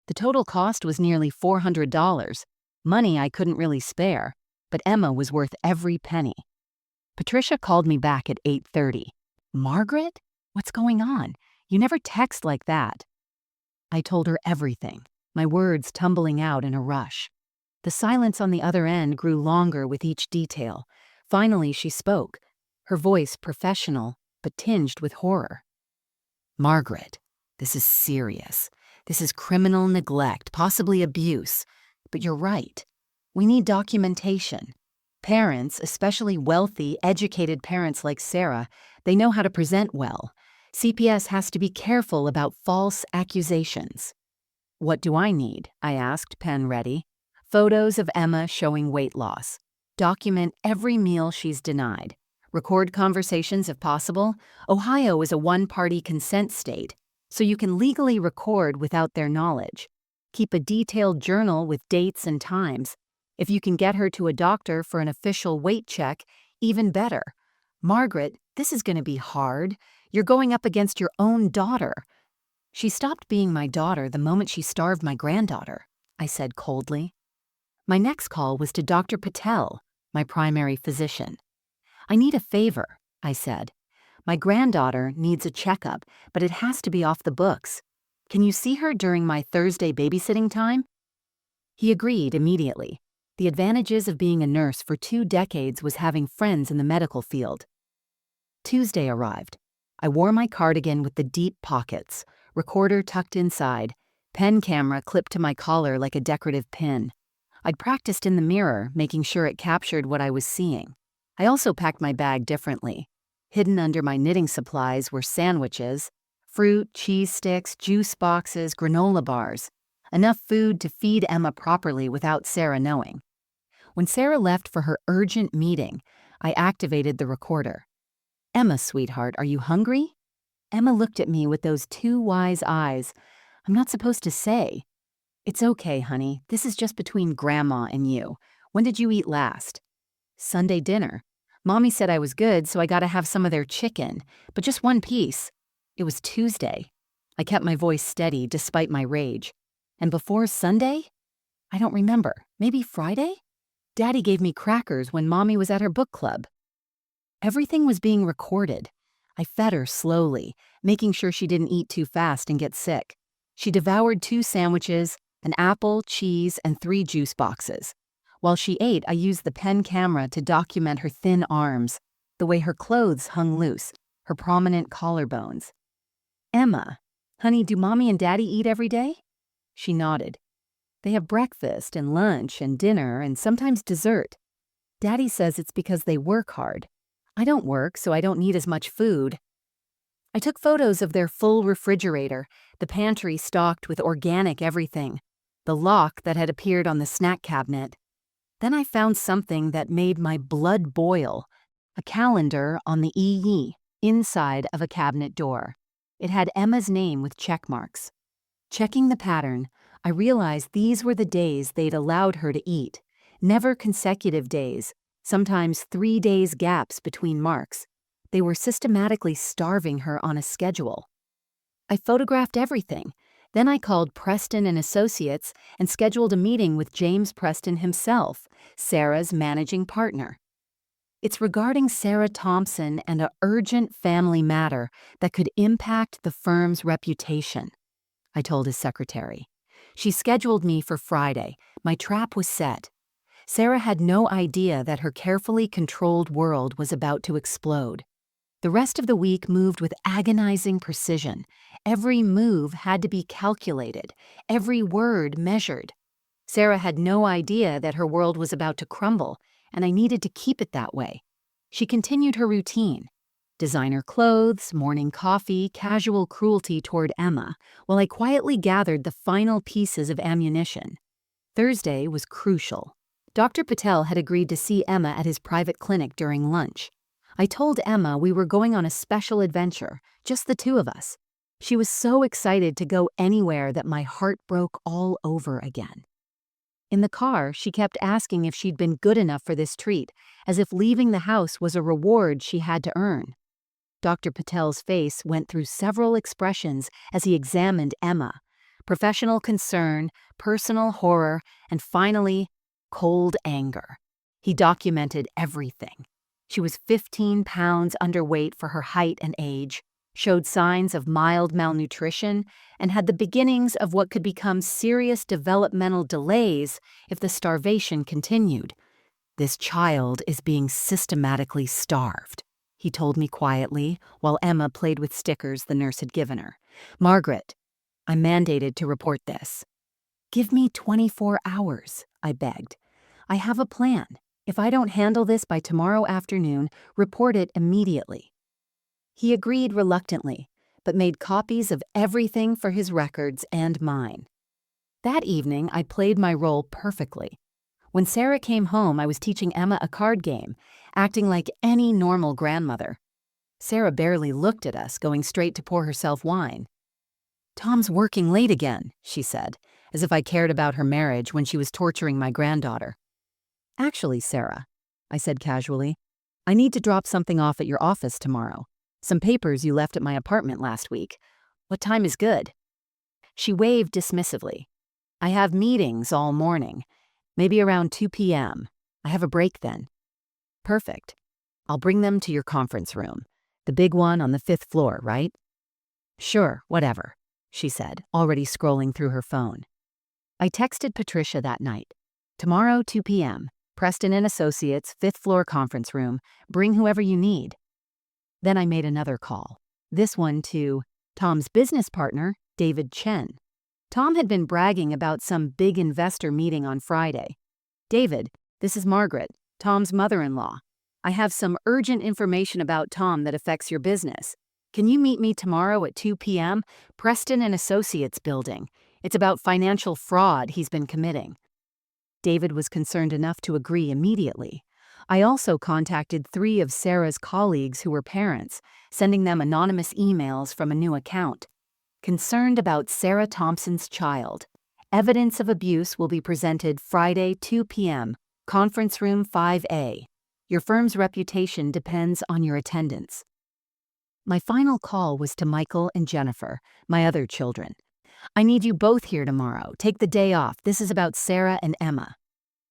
The total cost was nearly $400, money I couldn't really spare, but Emma was worth every penny. Patricia called me back at 8:30. "Margaret? What's going on? You never text like that." I told her everything, my words tumbling out in a rush. The silence on the other end grew longer with each detail. Finally, she spoke, her voice professional, but tinged with horror. "Margaret, this is serious. This is criminal neglect, possibly abuse. But you're right. We need documentation. Parents, especially wealthy, educated parents like Sarah, they know how to present well. CPS has to be careful about false accusations." "What do I need?" I asked, pen ready. "Photos of Emma showing weight loss. Document every meal she's denied. Record conversations if possible. Ohio is a one-party consent state, so you can legally record without their knowledge. Keep a detailed journal with dates and times. If you can get her to a doctor for an official weight check, even better. Margaret, this is going to be hard. You're going up against your own daughter." "She stopped being my daughter the moment she starved my granddaughter," I said coldly. My next call was to Dr. Patel, my primary physician. "I need a favor," I said. "My granddaughter needs a checkup, but it has to be off the books. Can you see her during my Thursday babysitting time?" He agreed immediately. The advantages of being a nurse for 2 decades was having friends in the medical field. Tuesday arrived. I wore my cardigan with the deep pockets, recorder tucked inside, pen camera clipped to my collar like a decorative pin. I'd practiced in the mirror, making sure it captured what I was seeing. I also packed my bag differently. Hidden under my knitting supplies were sandwiches, fruit, cheese sticks, juice boxes, granola bars. Enough food to feed Emma properly without Sarah knowing. When Sarah left for her urgent meeting, I activated the recorder. "Emma, sweetheart, are you hungry?" Emma looked at me with those 2 wise eyes. "I'm not supposed to say." "It's okay, honey. This is just between Grandma and you. When did you eat last?" "Sunday dinner. Mommy said I was good, so I gotta have some of their chicken, but just 1 piece. It was Tuesday." I kept my voice steady despite my rage. "And before Sunday?" "I don't remember. Maybe Friday? Daddy gave me crackers when Mommy was at her book club." Everything was being recorded. I fed her slowly, making sure she didn't eat too fast and get sick. She devoured 2 sandwiches, an apple, cheese, and 3 juice boxes. While she ate, I used the pen camera to document her thin arms, the way her clothes hung loose, her prominent collarbones. "Emma, honey, do Mommy and Daddy eat every day?" She nodded. "They have breakfast and lunch and dinner and sometimes dessert. Daddy says it's because they work hard. I don't work, so I don't need as much food." I took photos of their full refrigerator, the pantry stocked with organic everything, the lock that had appeared on the snack cabinet. Then I found something that made my blood boil, a calendar on the EE, inside of a cabinet door. It had Emma's name with check marks. Checking the pattern, I realized these were the days they'd allowed her to eat, never consecutive days, sometimes 3 days gaps between marks. They were systematically starving her on a schedule. I photographed everything. Then I called Preston and Associates and scheduled a meeting with James Preston himself, Sarah's managing partner. "It's regarding Sarah Thompson and an urgent family matter that could impact the firm's reputation," I told his secretary. She scheduled me for Friday. My trap was set. Sarah had no idea that her carefully controlled world was about to explode. The rest of the week moved with agonizing precision. Every move had to be calculated, every word measured. Sarah had no idea that her world was about to crumble, and I needed to keep it that way. She continued her routine. Designer clothes, morning coffee, casual cruelty toward Emma, while I quietly gathered the final pieces of ammunition. Thursday was crucial. Dr. Patel had agreed to see Emma at his private clinic during lunch. I told Emma we were going on a special adventure, just the two of us. She was so excited to go anywhere that my heart broke all over again. In the car, she kept asking if she'd been good enough for this treat, as if leaving the house was a reward she had to earn. Dr. Patel's face went through several expressions as he examined Emma: professional concern, personal horror, and finally, cold anger. He documented everything. She was 15 pounds underweight for her height and age, showed signs of mild malnutrition, and had the beginnings of what could become serious developmental delays if the starvation continued. "This child is being systematically starved," he told me quietly while Emma played with stickers the nurse had given her. "Margaret, I'm mandated to report this." "Give me 24 hours, I begged. "I have a plan. If I don't handle this by tomorrow afternoon, report it immediately." He agreed reluctantly, but made copies of everything for his records and mine. That evening, I played my role perfectly. When Sarah came home, I was teaching Emma a card game, acting like any normal grandmother. Sarah barely looked at us, going straight to pour herself wine. "Tom's working late again," she said, as if I cared about her marriage when she was torturing my granddaughter. "Actually, Sarah," I said casually, "I need to drop something off at your office tomorrow. Some papers you left at my apartment last week. What time is good?" She waved dismissively. "I have meetings all morning. Maybe around 2 p.m. I have a break then." "Perfect. I'll bring them to your conference room. The big one on the 5th floor, right?" "Sure, whatever," she said, already scrolling through her phone. I texted Patricia that night. "Tomorrow, 2 p.m. Preston and Associates, 5th floor conference room. Bring whoever you need." Then I made another call, this one to Tom's business partner, David Chen. Tom had been bragging about some big investor meeting on Friday. "David, this is Margaret, Tom's mother-in-law. I have some urgent information about Tom that affects your business. Can you meet me tomorrow at 2 p.m., Preston and Associates building? It's about financial fraud he's been committing." David was concerned enough to agree immediately. I also contacted 3 of Sarah's colleagues who were parents, sending them anonymous emails from a new account. "Concerned about Sarah Thompson's child. Evidence of abuse will be presented Friday, 2 p.m., conference room 5A. Your firm's reputation depends on your attendance." My final call was to Michael and Jennifer, my other children. "I need you both here tomorrow. Take the day off. This is about Sarah and Emma."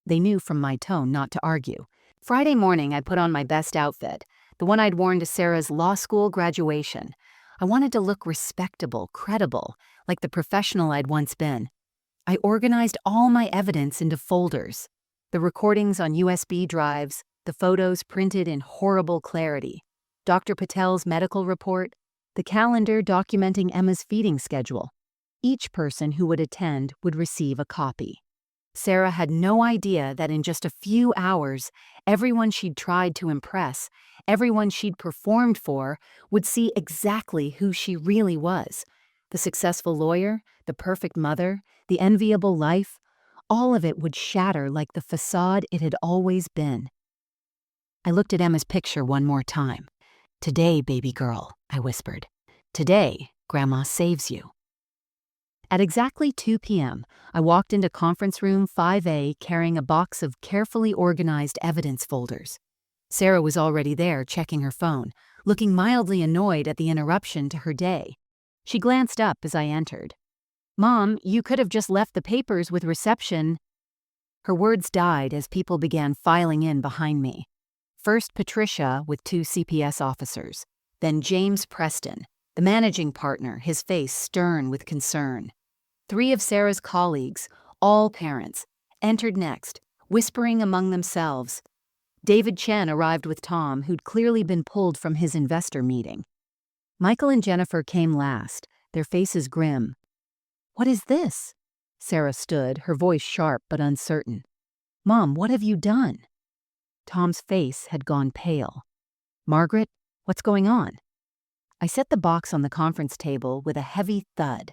They knew from my tone not to argue. Friday morning, I put on my best outfit, the one I'd worn to Sarah's law school graduation. I wanted to look respectable, credible, like the professional I'd once been. I organized all my evidence into folders: the recordings on USB drives, the photos printed in horrible clarity, Dr. Patel's medical report, the calendar documenting Emma's feeding schedule. Each person who would attend would receive a copy. Sarah had no idea that in just a few hours, everyone she'd tried to impress, everyone she'd performed for, would see exactly who she really was. The successful lawyer, the perfect mother, the enviable life, all of it would shatter like the facade it had always been. I looked at Emma's picture one more time. "Today, baby girl," I whispered. "Today, Grandma saves you." At exactly 2 p.m., I walked into conference room 5A carrying a box of carefully organized evidence folders. Sarah was already there checking her phone, looking mildly annoyed at the interruption to her day. She glanced up as I entered. "Mom, you could have just left the papers with reception." Her words died as people began filing in behind me. First Patricia with 2 CPS officers, then James Preston, the managing partner, his face stern with concern. 3 of Sarah's colleagues, all parents, entered next, whispering among themselves. David Chen arrived with Tom, who'd clearly been pulled from his investor meeting. Michael and Jennifer came last, their faces grim. "What is this?" Sarah stood, her voice sharp but uncertain. "Mom, what have you done?" Tom's face had gone pale. "Margaret, what's going on?" I set the box on the conference table with a heavy thud.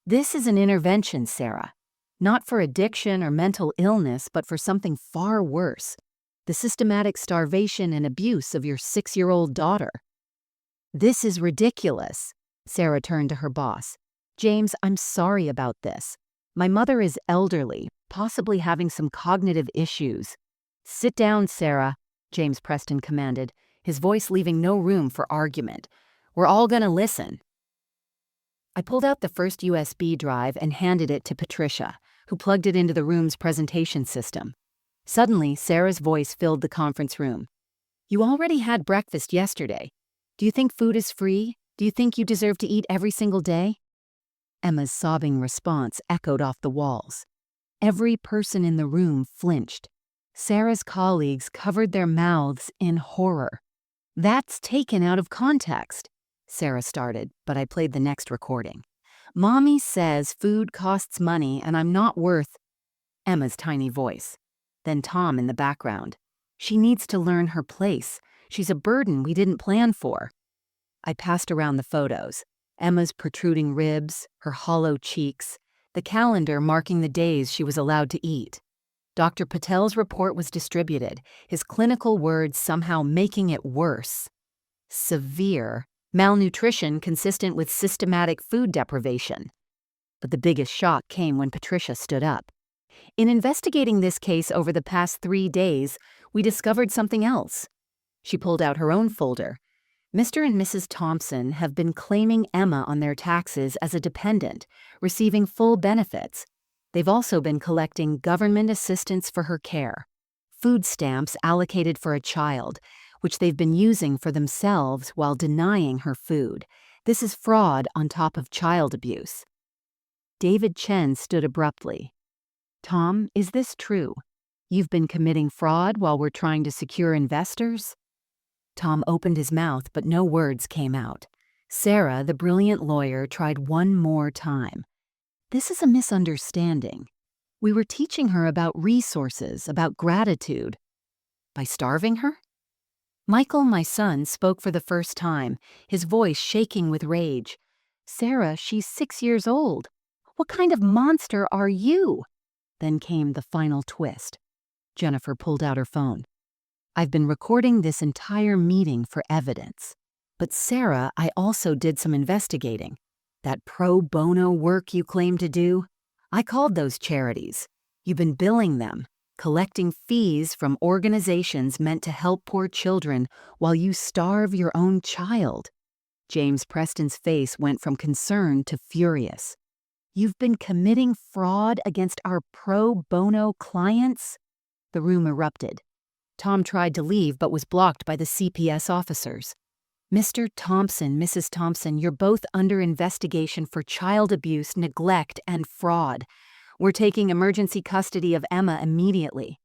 "This is an intervention, Sarah. Not for addiction or mental illness, but for something far worse: the systematic starvation and abuse of your 6-year-old daughter. This is ridiculous. Sarah turned to her boss. James, I'm sorry about this. My mother is elderly, possibly having some cognitive issues. Sit down, Sarah, James Preston commanded, his voice leaving no room for argument. We're all gonna listen. I pulled out the first USB drive and handed it to Patricia, who plugged it into the room's presentation system. Suddenly, Sarah's voice filled the conference room. You already had breakfast yesterday. Do you think food is free? Do you think you deserve to eat every single day? Emma's sobbing response echoed off the walls. Every person in the room flinched. Sarah's colleagues covered their mouths in horror. That's taken out of context, Sarah started, but I played the next recording. Mommy says food costs money and I'm not worth... Emma's tiny voice. Then Tom in the background. She needs to learn her place. She's a burden we didn't plan for. I passed around the photos. Emma's protruding ribs, her hollow cheeks, the calendar marking the days she was allowed to eat. Dr. Patel's report was distributed, his clinical words somehow making it worse. Severe malnutrition consistent with systematic food deprivation. But the biggest shock came when Patricia stood up. In investigating this case over the past 3 days, we discovered something else. She pulled out her own folder. Mr. and Mrs. Thompson have been claiming Emma on their taxes as a dependent, receiving full benefits. They've also been collecting government assistance for her care, food stamps allocated for a child, which they've been using for themselves while denying her food. This is fraud on top of child abuse. David Chen stood abruptly. Tom, is this true? You've been committing fraud while we're trying to secure investors? Tom opened his mouth, but no words came out. Sarah, the brilliant lawyer, tried one more time. This is a misunderstanding. We were teaching her about resources, about gratitude. By starving her? Michael, my son, spoke for the first time, his voice shaking with rage. Sarah, she's 6 years old. What kind of monster are you? Then came the final twist. Jennifer pulled out her phone. I've been recording this entire meeting for evidence. But Sarah, I also did some investigating. That pro bono work you claim to do, I called those charities. You've been billing them, collecting fees from organizations meant to help poor children while you starve your own child. James Preston's face went from concern to furious. You've been committing fraud against our pro bono clients? The room erupted. Tom tried to leave but was blocked by the CPS officers. Mr. Thompson, Mrs. Thompson, you're both under investigation for child abuse, neglect, and fraud. We're taking emergency custody of Emma immediately.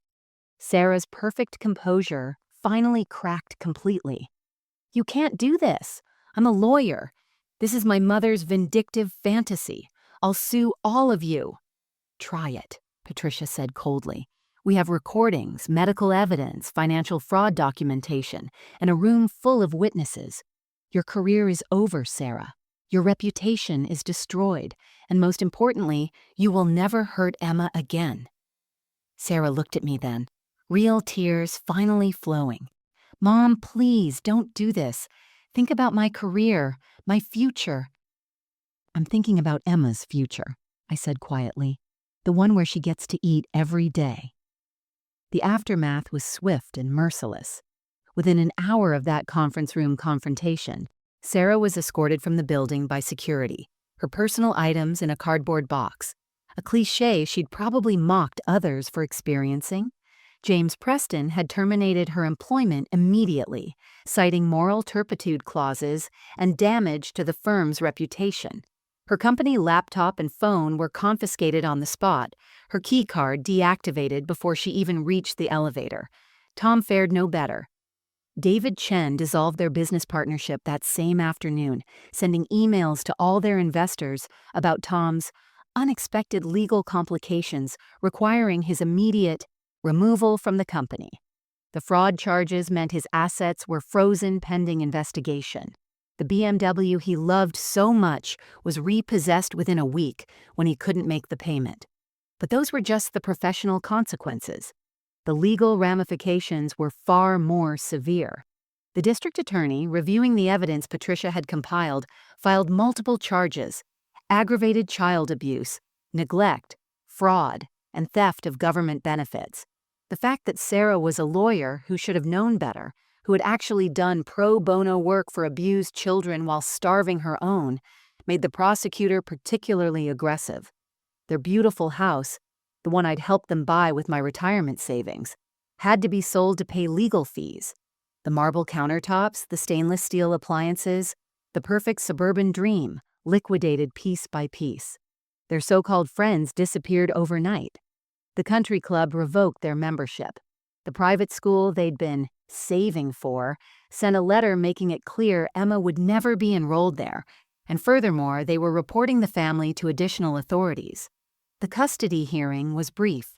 Sarah's perfect composure finally cracked completely. You can't do this. I'm a lawyer. This is my mother's vindictive fantasy. I'll sue all of you. Try it, Patricia said coldly. We have recordings, medical evidence, financial fraud documentation, and a room full of witnesses. Your career is over, Sarah. Your reputation is destroyed, and most importantly, you will never hurt Emma again. Sarah looked at me then, real tears finally flowing. Mom, please, don't do this. Think about my career, my future. I'm thinking about Emma's future, I said quietly, the one where she gets to eat every day. The aftermath was swift and merciless. Within an hour of that conference room confrontation, Sarah was escorted from the building by security, her personal items in a cardboard box, a cliché she'd probably mocked others for experiencing. James Preston had terminated her employment immediately, citing moral turpitude clauses and damage to the firm's reputation. Her company laptop and phone were confiscated on the spot, her keycard deactivated before she even reached the elevator. Tom fared no better. David Chen dissolved their business partnership that same afternoon, sending emails to all their investors about Tom's unexpected legal complications requiring his immediate removal from the company. The fraud charges meant his assets were frozen pending investigation. The BMW he loved so much was repossessed within a week when he couldn't make the payment. But those were just the professional consequences. The legal ramifications were far more severe. The district attorney, reviewing the evidence Patricia had compiled, filed multiple charges: aggravated child abuse, neglect, fraud, and theft of government benefits. The fact that Sarah was a lawyer who should have known better, who had actually done pro bono work for abused children while starving her own, made the prosecutor particularly aggressive. Their beautiful house, the one I'd helped them buy with my retirement savings, had to be sold to pay legal fees. The marble countertops, the stainless steel appliances, the perfect suburban dream, liquidated piece by piece. Their so-called friends disappeared overnight. The country club revoked their membership. The private school they'd been saving for sent a letter making it clear Emma would never be enrolled there, and furthermore, they were reporting the family to additional authorities. The custody hearing was brief.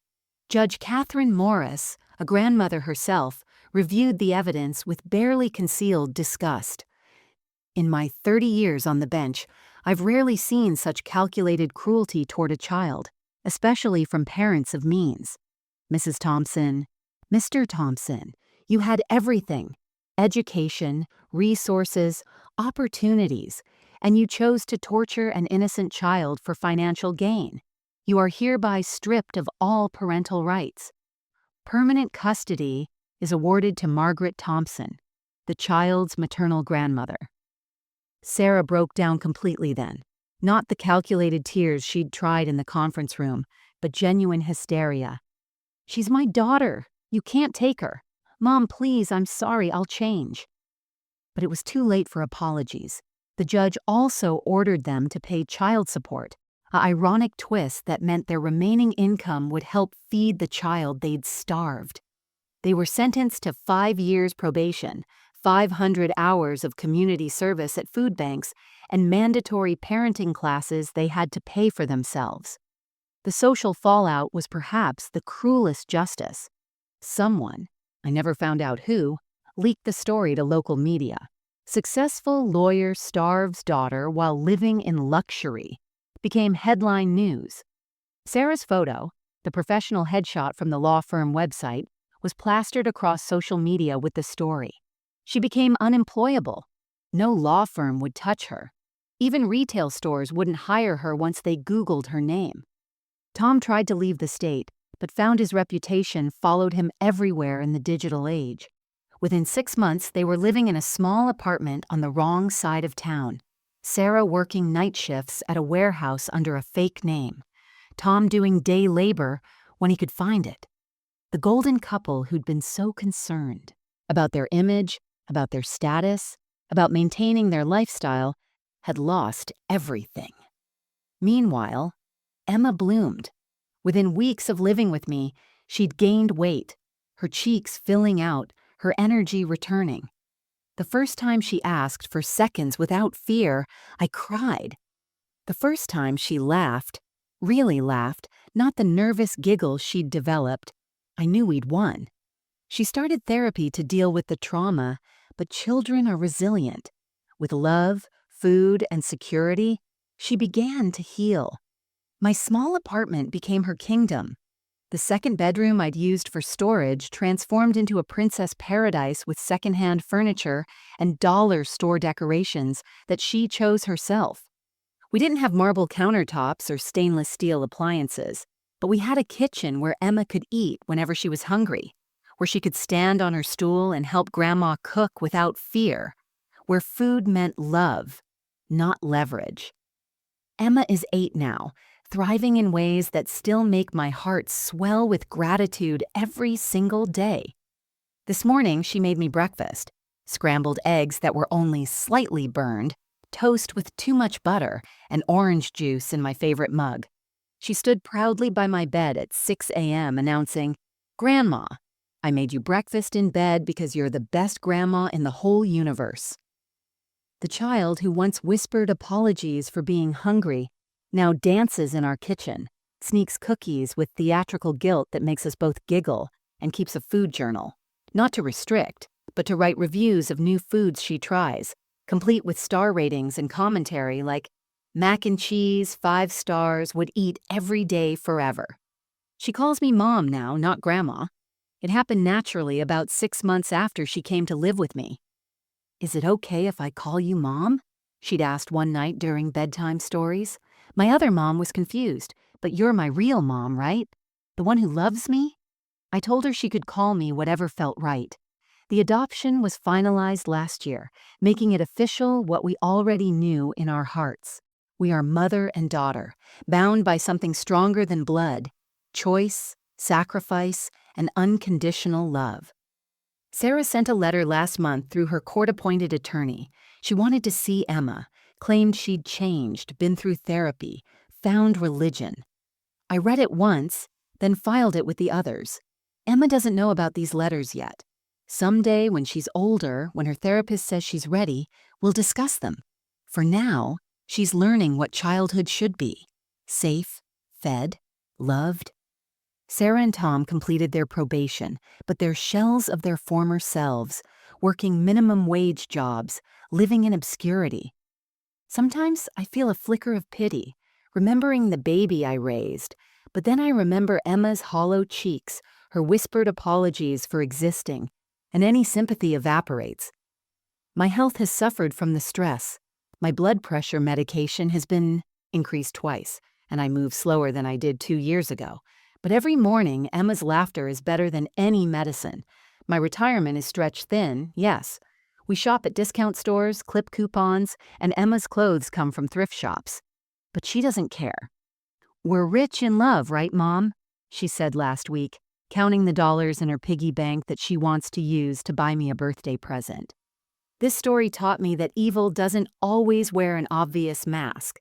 Judge Catherine Morris, a grandmother herself, reviewed the evidence with barely concealed disgust. In my 30 years on the bench, I've rarely seen such calculated cruelty toward a child, especially from parents of means. Mrs. Thompson, Mr. Thompson, you had everything: education, resources, opportunities, and you chose to torture an innocent child for financial gain. You are hereby stripped of all parental rights. Permanent custody is awarded to Margaret Thompson, the child's maternal grandmother. Sarah broke down completely then. Not the calculated tears she'd tried in the conference room, but genuine hysteria. "She's my daughter. You can't take her. Mom, please, I'm sorry, I'll change." But it was too late for apologies. The judge also ordered them to pay child support, an ironic twist that meant their remaining income would help feed the child they'd starved. They were sentenced to 5 years probation, 500 hours of community service at food banks, and mandatory parenting classes they had to pay for themselves. The social fallout was perhaps the cruelest justice. Someone, I never found out who, leaked the story to local media. Successful lawyer starves daughter while living in luxury became headline news. Sarah's photo, the professional headshot from the law firm website, was plastered across social media with the story. She became unemployable. No law firm would touch her. Even retail stores wouldn't hire her once they Googled her name. Tom tried to leave the state, but found his reputation followed him everywhere in the digital age. Within 6 months, they were living in a small apartment on the wrong side of town. Sarah working night shifts at a warehouse under a fake name. Tom doing day labor when he could find it. The golden couple who'd been so concerned about their image, about their status, about maintaining their lifestyle, had lost everything. Meanwhile, Emma bloomed. Within weeks of living with me, she'd gained weight, her cheeks filling out, her energy returning. The first time she asked for seconds without fear, I cried. The first time she laughed, really laughed, not the nervous giggle she'd developed, I knew we'd won. She started therapy to deal with the trauma, but children are resilient. With love, food, and security, she began to heal. My small apartment became her kingdom. The second bedroom I'd used for storage transformed into a princess paradise with secondhand furniture and dollar store decorations that she chose herself. We didn't have marble countertops or stainless steel appliances, but we had a kitchen where Emma could eat whenever she was hungry, where she could stand on her stool and help Grandma cook without fear, where food meant love, not leverage. Emma is 8 now, thriving in ways that still make my heart swell with gratitude every single day. This morning, she made me breakfast: scrambled eggs that were only slightly burned, toast with too much butter, and orange juice in my favorite mug. She stood proudly by my bed at 6 a.m. announcing, "Grandma, I made you breakfast in bed because you're the best grandma in the whole universe." The child who once whispered apologies for being hungry now dances in our kitchen, sneaks cookies with theatrical guilt that makes us both giggle, and keeps a food journal. Not to restrict, but to write reviews of new foods she tries, complete with star ratings and commentary like, "Mac and cheese, 5 stars, would eat every day forever." She calls me Mom now, not Grandma. It happened naturally about 6 months after she came to live with me. Is it okay if I call you Mom? She'd asked one night during bedtime stories. My other mom was confused. But you're my real mom, right? The one who loves me? I told her she could call me whatever felt right. The adoption was finalized last year, making it official what we already knew in our hearts. We are mother and daughter, bound by something stronger than blood: choice, sacrifice, and unconditional love. Sarah sent a letter last month through her court-appointed attorney. She wanted to see Emma, claimed she'd changed, been through therapy, found religion. I read it once, then filed it with the others. Emma doesn't know about these letters yet. Someday, when she's older, when her therapist says she's ready, we'll discuss them. For now, she's learning what childhood should be: safe, fed, loved. Sarah and Tom completed their probation, but they're shells of their former selves, working minimum wage jobs, living in obscurity. Sometimes I feel a flicker of pity, remembering the baby I raised, but then I remember Emma's hollow cheeks, her whispered apologies for existing, and any sympathy evaporates. My health has suffered from the stress. My blood pressure medication has been increased twice, and I move slower than I did 2 years ago. But every morning, Emma's laughter is better than any medicine. My retirement is stretched thin, yes. We shop at discount stores, clip coupons, and Emma's clothes come from thrift shops. But she doesn't care. We're rich in love, right, Mom? She said last week, counting the dollars in her piggy bank that she wants to use to buy me a birthday present. This story taught me that evil doesn't always wear an obvious mask.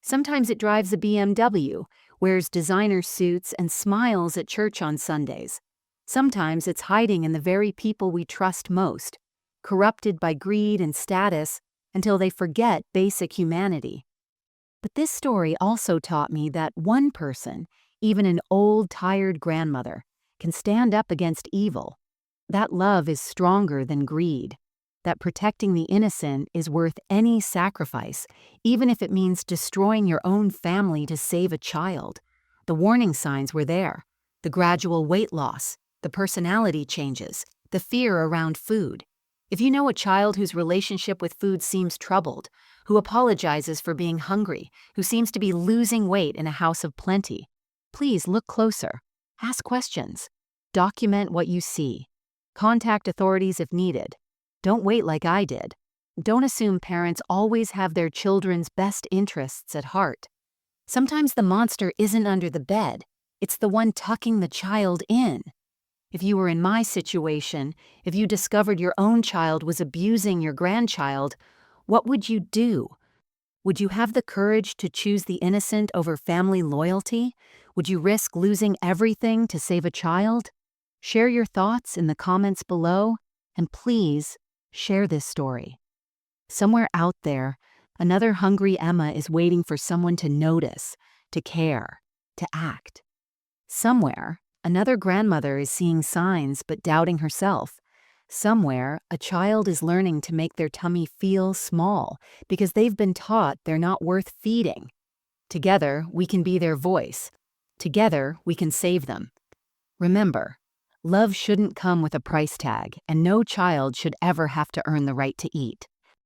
Sometimes it drives a BMW, wears designer suits, and smiles at church on Sundays. Sometimes it's hiding in the very people we trust most, corrupted by greed and status until they forget basic humanity. But this story also taught me that one person, even an old, tired grandmother, can stand up against evil. That love is stronger than greed. That protecting the innocent is worth any sacrifice, even if it means destroying your own family to save a child. The warning signs were there: the gradual weight loss, the personality changes, the fear around food. If you know a child whose relationship with food seems troubled, who apologizes for being hungry, who seems to be losing weight in a house of plenty, please look closer. Ask questions. Document what you see. Contact authorities if needed. Don't wait like I did. Don't assume parents always have their children's best interests at heart. Sometimes the monster isn't under the bed. It's the one tucking the child in. If you were in my situation, if you discovered your own child was abusing your grandchild, what would you do? Would you have the courage to choose the innocent over family loyalty? Would you risk losing everything to save a child? Share your thoughts in the comments below, and please share this story. Somewhere out there, another hungry Emma is waiting for someone to notice, to care, to act. Somewhere, another grandmother is seeing signs but doubting herself. Somewhere, a child is learning to make their tummy feel small because they've been taught they're not worth feeding. Together, we can be their voice. Together, we can save them. Remember, love shouldn't come with a price tag, and no child should ever have to earn the right to eat.